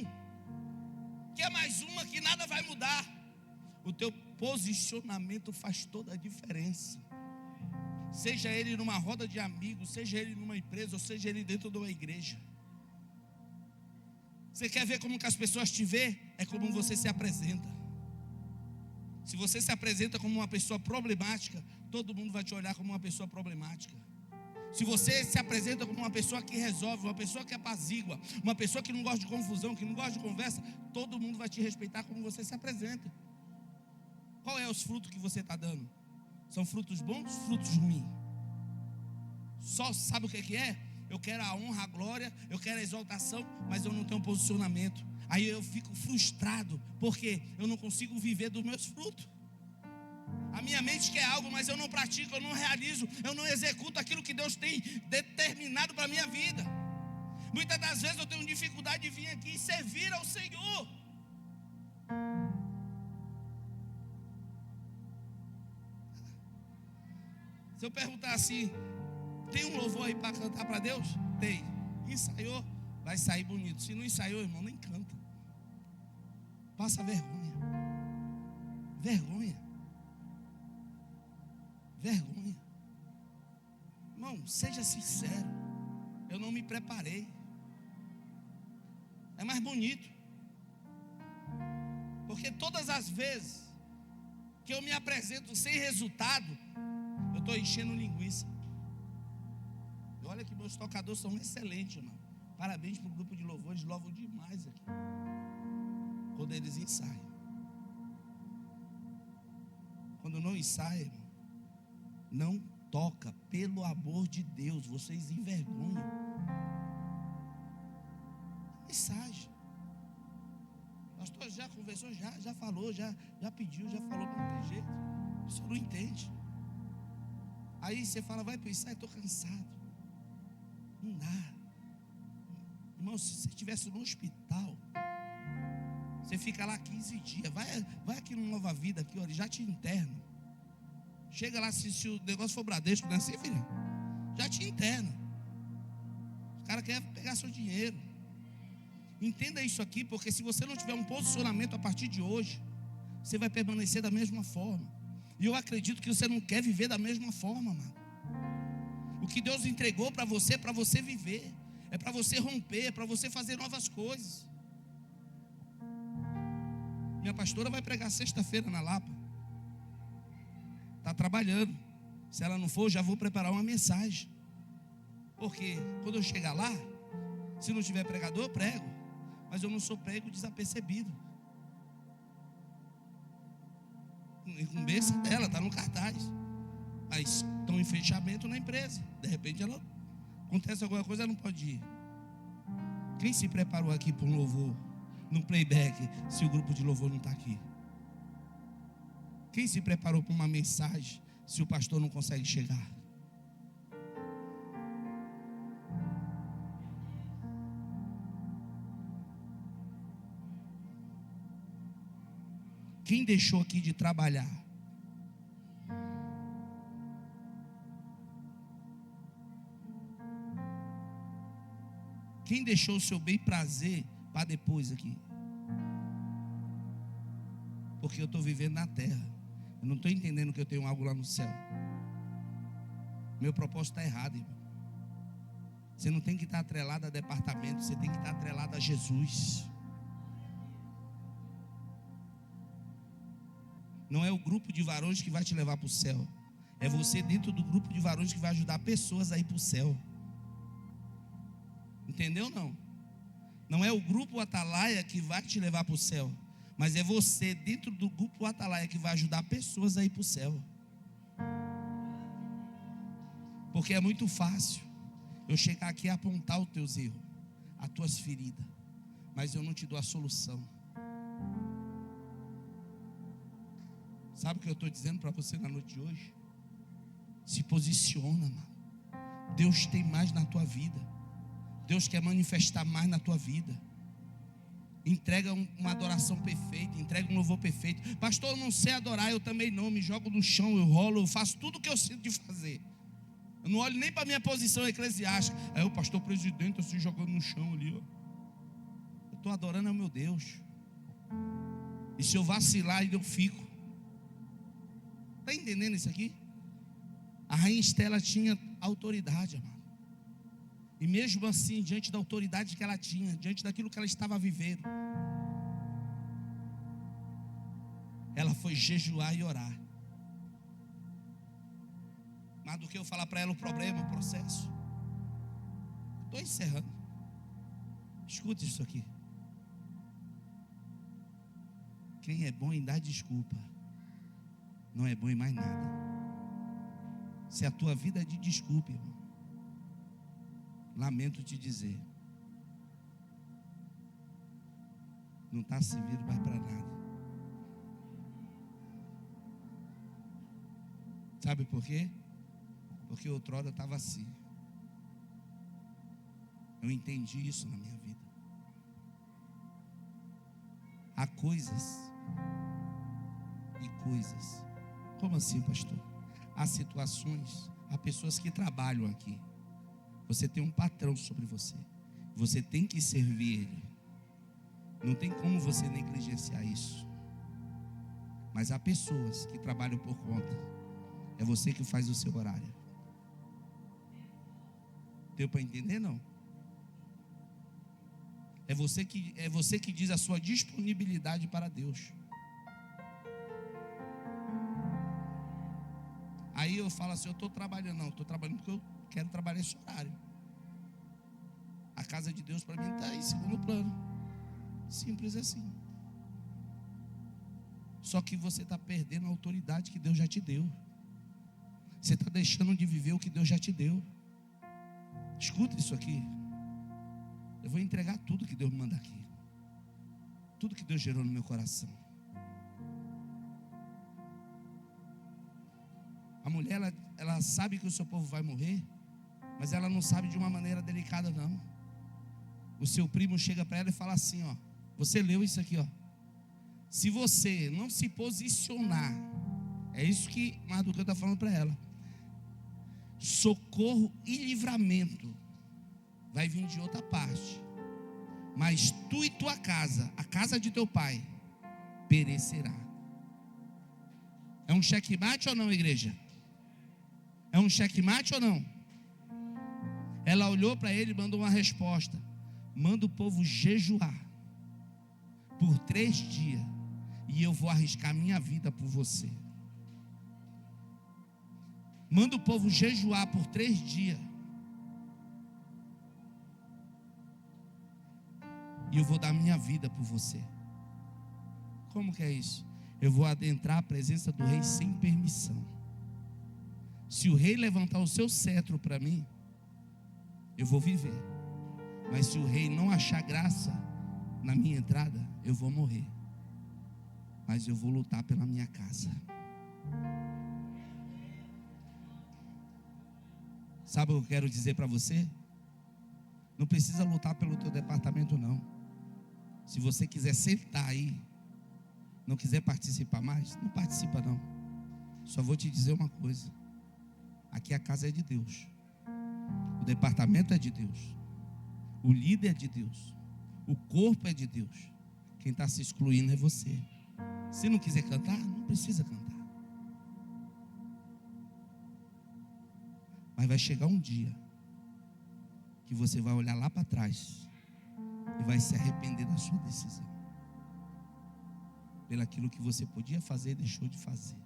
que é mais uma, que nada vai mudar. O teu posicionamento faz toda a diferença. Seja ele numa roda de amigos, seja ele numa empresa, ou seja ele dentro de uma igreja. Você quer ver como que as pessoas te vê? É como você se apresenta. Se você se apresenta como uma pessoa problemática, todo mundo vai te olhar como uma pessoa problemática. Se você se apresenta como uma pessoa que resolve, uma pessoa que apazigua, uma pessoa que não gosta de confusão, que não gosta de conversa, todo mundo vai te respeitar como você se apresenta. Qual é os frutos que você está dando? São frutos bons ou frutos ruins? Só sabe o que é? Eu quero a honra, a glória, eu quero a exaltação, mas eu não tenho posicionamento. Aí eu fico frustrado, porque eu não consigo viver dos meus frutos. A minha mente quer algo, mas eu não pratico, eu não realizo, eu não executo aquilo que Deus tem determinado para a minha vida. Muitas das vezes eu tenho dificuldade de vir aqui e servir ao Senhor. Se eu perguntar assim, tem um louvor aí para cantar para Deus? Tem. Ensaiou? Vai sair bonito. Se não ensaiou, irmão, nem canta. Passa vergonha. Vergonha. Vergonha. Irmão, seja sincero. Eu não me preparei. É mais bonito. Porque todas as vezes que eu me apresento sem resultado, eu estou enchendo linguiça. E olha que meus tocadores são excelentes, irmão. Parabéns para o grupo de louvor, eles louvam demais aqui quando eles ensaiam. Quando não ensaia, irmão, não toca, pelo amor de Deus, vocês envergonham. Mensagem. O pastor já conversou, já falou, já pediu, já falou, mas não tem jeito. Você não entende. Aí você fala, vai para o ensaio, estou cansado. Não dá. Irmão, se você estivesse no hospital, você fica lá 15 dias. Vai aqui no Nova Vida, aqui, olha, já te interno. Chega lá, se o negócio for Bradesco, não é assim, filho? Já te interno. O cara quer pegar seu dinheiro. Entenda isso aqui, porque se você não tiver um posicionamento a partir de hoje, você vai permanecer da mesma forma. E eu acredito que você não quer viver da mesma forma, mano. O que Deus entregou para você é para você viver, é para você romper, é para você fazer novas coisas. Minha pastora vai pregar sexta-feira na Lapa. Está trabalhando. Se ela não for, eu já vou preparar uma mensagem. Porque quando eu chegar lá, se não tiver pregador, eu prego. Mas eu não sou prego desapercebido. Incumbência dela, está no cartaz. Mas estão em fechamento na empresa. De repente ela acontece alguma coisa, ela não pode ir. Quem se preparou aqui para um louvor, no playback, se o grupo de louvor não está aqui? Quem se preparou para uma mensagem, se o pastor não consegue chegar? Quem deixou aqui de trabalhar? Quem deixou o seu bem prazer para depois aqui? Porque eu estou vivendo na terra. Eu não estou entendendo que eu tenho algo lá no céu. Meu propósito está errado, irmão. Você não tem que estar atrelado a departamento, você tem que estar atrelado a Jesus. Não é o grupo de varões que vai te levar para o céu. É você dentro do grupo de varões que vai ajudar pessoas a ir para o céu. Entendeu não? Não é o grupo Atalaia que vai te levar para o céu. Mas é você dentro do grupo Atalaia que vai ajudar pessoas a ir para o céu. Porque é muito fácil eu chegar aqui e apontar os teus erros, as tuas feridas, mas eu não te dou a solução. Sabe o que eu estou dizendo para você na noite de hoje? Se posiciona, mano. Deus tem mais na tua vida. Deus quer manifestar mais na tua vida. Entrega uma adoração perfeita, entrega um louvor perfeito. Pastor, eu não sei adorar, eu também não. Me jogo no chão, eu rolo, eu faço tudo o que eu sinto de fazer. Eu não olho nem para a minha posição eclesiástica. Aí o pastor presidente assim jogando no chão ali, ó. Eu estou adorando ao meu Deus. E se eu vacilar, eu fico. Está entendendo isso aqui? A rainha Estela tinha autoridade, amado. E mesmo assim, diante da autoridade que ela tinha, diante daquilo que ela estava vivendo, ela foi jejuar e orar. Mas do que eu falar para ela o problema, o processo. Estou encerrando. Escuta isso aqui. Quem é bom em dar desculpa, não é bom em mais nada. Se a tua vida é de desculpa, irmão, lamento te dizer, não está servindo mais para nada. Sabe por quê? Porque outrora estava assim. Eu entendi isso na minha vida. Há coisas e coisas. Como assim, pastor? Há situações, há pessoas que trabalham aqui. Você tem um patrão sobre você. Você tem que servir ele. Não tem como você negligenciar isso. Mas há pessoas que trabalham por conta. É você que faz o seu horário. Deu para entender, não? É você que diz a sua disponibilidade para Deus. Aí eu falo assim, eu estou trabalhando. Não, estou trabalhando porque eu quero trabalhar esse horário. A casa de Deus para mim está em segundo plano. Simples assim. Só que você está perdendo a autoridade que Deus já te deu. Você está deixando de viver o que Deus já te deu. Escuta isso aqui. Eu vou entregar tudo que Deus me manda aqui. Tudo que Deus gerou no meu coração. A mulher, ela sabe que o seu povo vai morrer, mas ela não sabe de uma maneira delicada, não. O seu primo chega para ela e fala assim, ó. Você leu isso aqui, ó. Se você não se posicionar, é isso que Mardoqueu está falando para ela. Socorro e livramento vai vir de outra parte, mas tu e tua casa, a casa de teu pai, perecerá. um checkmate ou não, igreja? É um checkmate ou não? Ela olhou para ele e mandou uma resposta: manda o povo jejuar por 3 dias, e eu vou arriscar minha vida por você. Manda o povo jejuar por 3 dias, e eu vou dar minha vida por você. Como que é isso? Eu vou adentrar a presença do rei sem permissão. Se o rei levantar o seu cetro para mim, eu vou viver. Mas se o rei não achar graça na minha entrada, eu vou morrer. Mas eu vou lutar pela minha casa. Sabe o que eu quero dizer para você? Não precisa lutar pelo teu departamento, não. Se você quiser sentar aí, não quiser participar mais, não participa não. Só vou te dizer uma coisa: aqui a casa é de Deus, o departamento é de Deus, o líder é de Deus, o corpo é de Deus. Quem está se excluindo é você. Se não quiser cantar, não precisa cantar. Mas vai chegar um dia que você vai olhar lá para trás e vai se arrepender da sua decisão, pelaquilo que você podia fazer e deixou de fazer.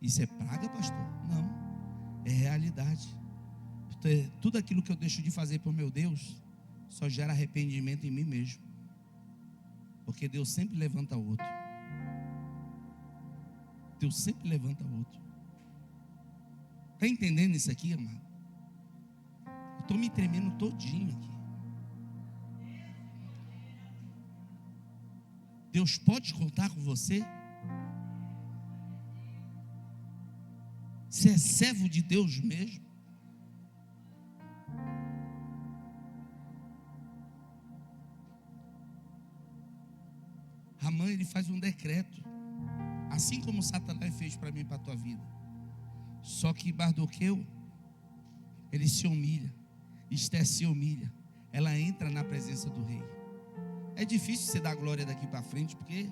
Isso é praga, pastor? Não, é realidade. Tudo aquilo que eu deixo de fazer por meu Deus só gera arrependimento em mim mesmo, porque Deus sempre levanta outro. Deus sempre levanta outro. Está entendendo isso aqui, amado? Eu estou me tremendo todinho aqui. Deus pode contar com você? Você é servo de Deus mesmo? Ramã, ele faz um decreto, assim como Satanás fez para mim e para a tua vida. Só que Mardoqueu, ele se humilha, Esther se humilha, ela entra na presença do rei. É difícil você dar glória daqui para frente, porque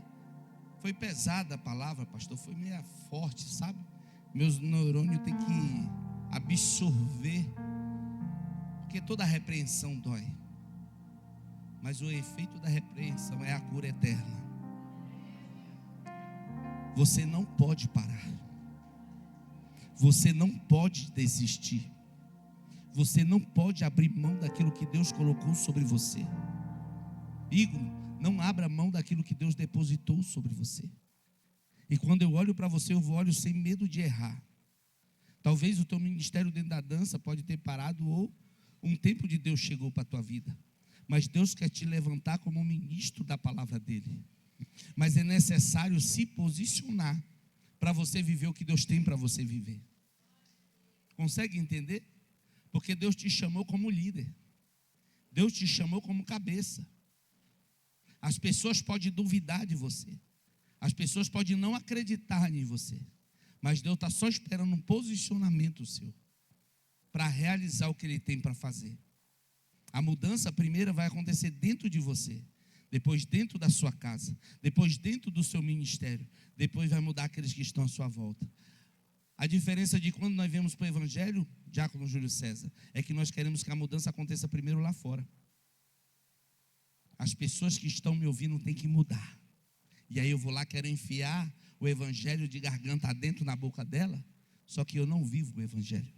foi pesada a palavra, pastor, foi meio forte, sabe? Meus neurônios têm que absorver, porque toda repreensão dói, mas o efeito da repreensão é a cura eterna. Você não pode parar, você não pode desistir, você não pode abrir mão daquilo que Deus colocou sobre você. Igor, não abra mão daquilo que Deus depositou sobre você. E quando eu olho para você, eu olho sem medo de errar. Talvez o teu ministério dentro da dança pode ter parado, ou um tempo de Deus chegou para a tua vida, mas Deus quer te levantar como ministro da palavra dele. Mas é necessário se posicionar para você viver o que Deus tem para você viver. Consegue entender? Porque Deus te chamou como líder, Deus te chamou como cabeça. As pessoas podem duvidar de você, as pessoas podem não acreditar em você, mas Deus está só esperando um posicionamento seu para realizar o que Ele tem para fazer. A mudança primeira vai acontecer dentro de você, depois dentro da sua casa, depois dentro do seu ministério, depois vai mudar aqueles que estão à sua volta. A diferença de quando nós vemos para o Evangelho, Diácono Júlio César, é que nós queremos que a mudança aconteça primeiro lá fora. As pessoas que estão me ouvindo têm que mudar. E aí eu vou lá, quero enfiar o Evangelho de garganta dentro na boca dela, só que eu não vivo o Evangelho.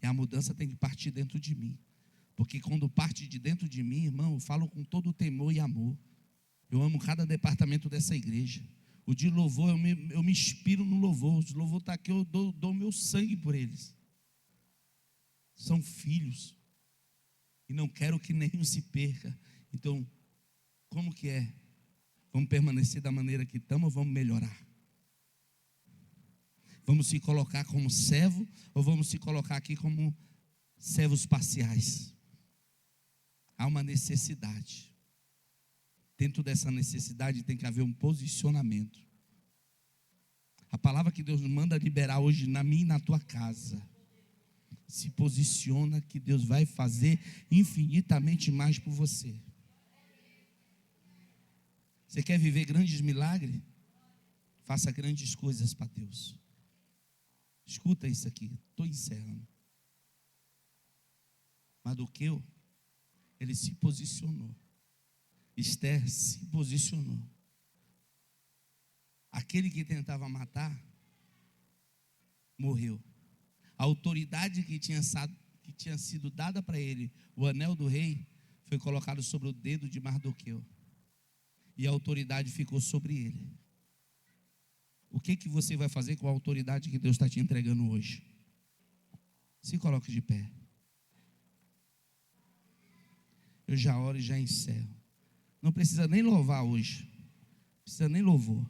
E a mudança tem que partir dentro de mim. Porque quando parte de dentro de mim, irmão, eu falo com todo temor e amor. Eu amo cada departamento dessa igreja. O de louvor, eu me inspiro no louvor. O louvor está aqui, eu dou meu sangue por eles. São filhos. E não quero que nenhum se perca. Então, como que é? Vamos permanecer da maneira que estamos ou vamos melhorar? Vamos se colocar como servo ou vamos se colocar aqui como servos parciais? Há uma necessidade. Dentro dessa necessidade tem que haver um posicionamento. A palavra que Deus nos manda liberar hoje na minha e na tua casa. Se posiciona que Deus vai fazer infinitamente mais por você. Você quer viver grandes milagres? Faça grandes coisas para Deus. Escuta isso aqui, estou encerrando. Mardoqueu, ele se posicionou. Esther se posicionou. Aquele que tentava matar, morreu. A autoridade que tinha sido dada para ele, o anel do rei, foi colocado sobre o dedo de Mardoqueu. E a autoridade ficou sobre ele. O que você vai fazer com a autoridade que Deus está te entregando hoje? Se coloque de pé. Eu já oro e já encerro. Não precisa nem louvar hoje. Não precisa nem louvor.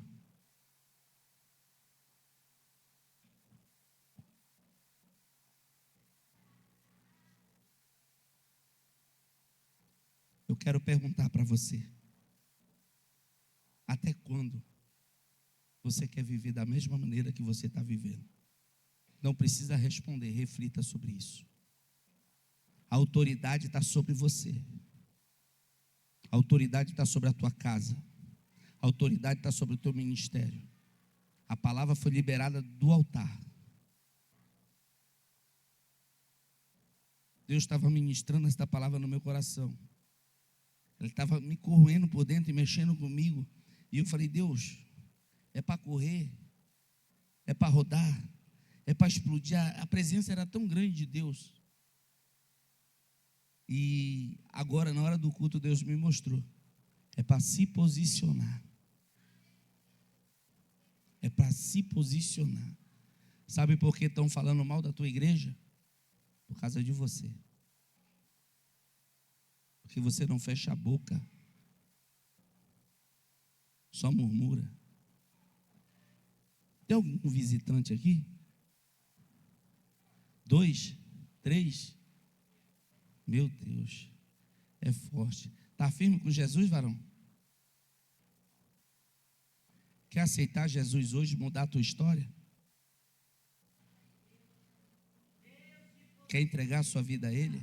Eu quero perguntar para você. Até quando você quer viver da mesma maneira que você está vivendo? Não precisa responder, reflita sobre isso. A autoridade está sobre você. A autoridade está sobre a tua casa. A autoridade está sobre o teu ministério. A palavra foi liberada do altar. Deus estava ministrando esta palavra no meu coração. Ele estava me corroendo por dentro e mexendo comigo. E eu falei, Deus, é para correr, é para rodar, é para explodir. A presença era tão grande de Deus. E agora, na hora do culto, Deus me mostrou. É para se posicionar. É para se posicionar. Sabe por que estão falando mal da tua igreja? Por causa de você. Porque você não fecha a boca. Só murmura. Tem algum visitante aqui? 2, 3. Meu Deus, é forte. Está firme com Jesus, varão? Quer aceitar Jesus hoje, mudar a tua história? Quer entregar a sua vida a Ele?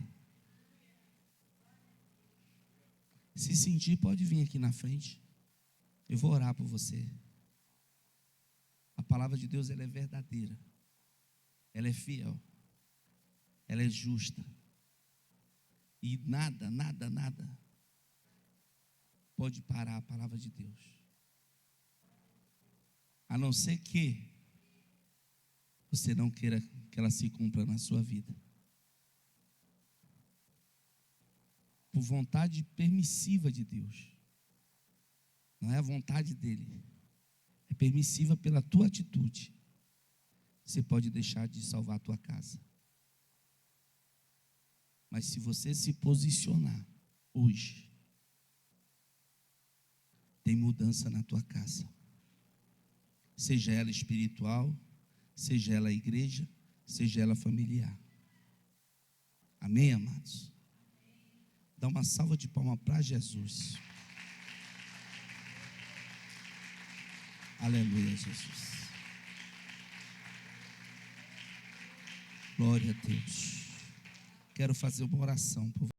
Se sentir, pode vir aqui na frente. Eu vou orar por você. A palavra de Deus, ela é verdadeira. Ela é fiel. Ela é justa. E nada pode parar a palavra de Deus. A não ser que você não queira que ela se cumpra na sua vida. Por vontade permissiva de Deus. Não é a vontade dele. É permissiva pela tua atitude. Você pode deixar de salvar a tua casa. Mas se você se posicionar hoje, tem mudança na tua casa. Seja ela espiritual, seja ela igreja, seja ela familiar. Amém, amados? Dá uma salva de palmas para Jesus. Aleluia, Jesus. Glória a Deus. Quero fazer uma oração por você.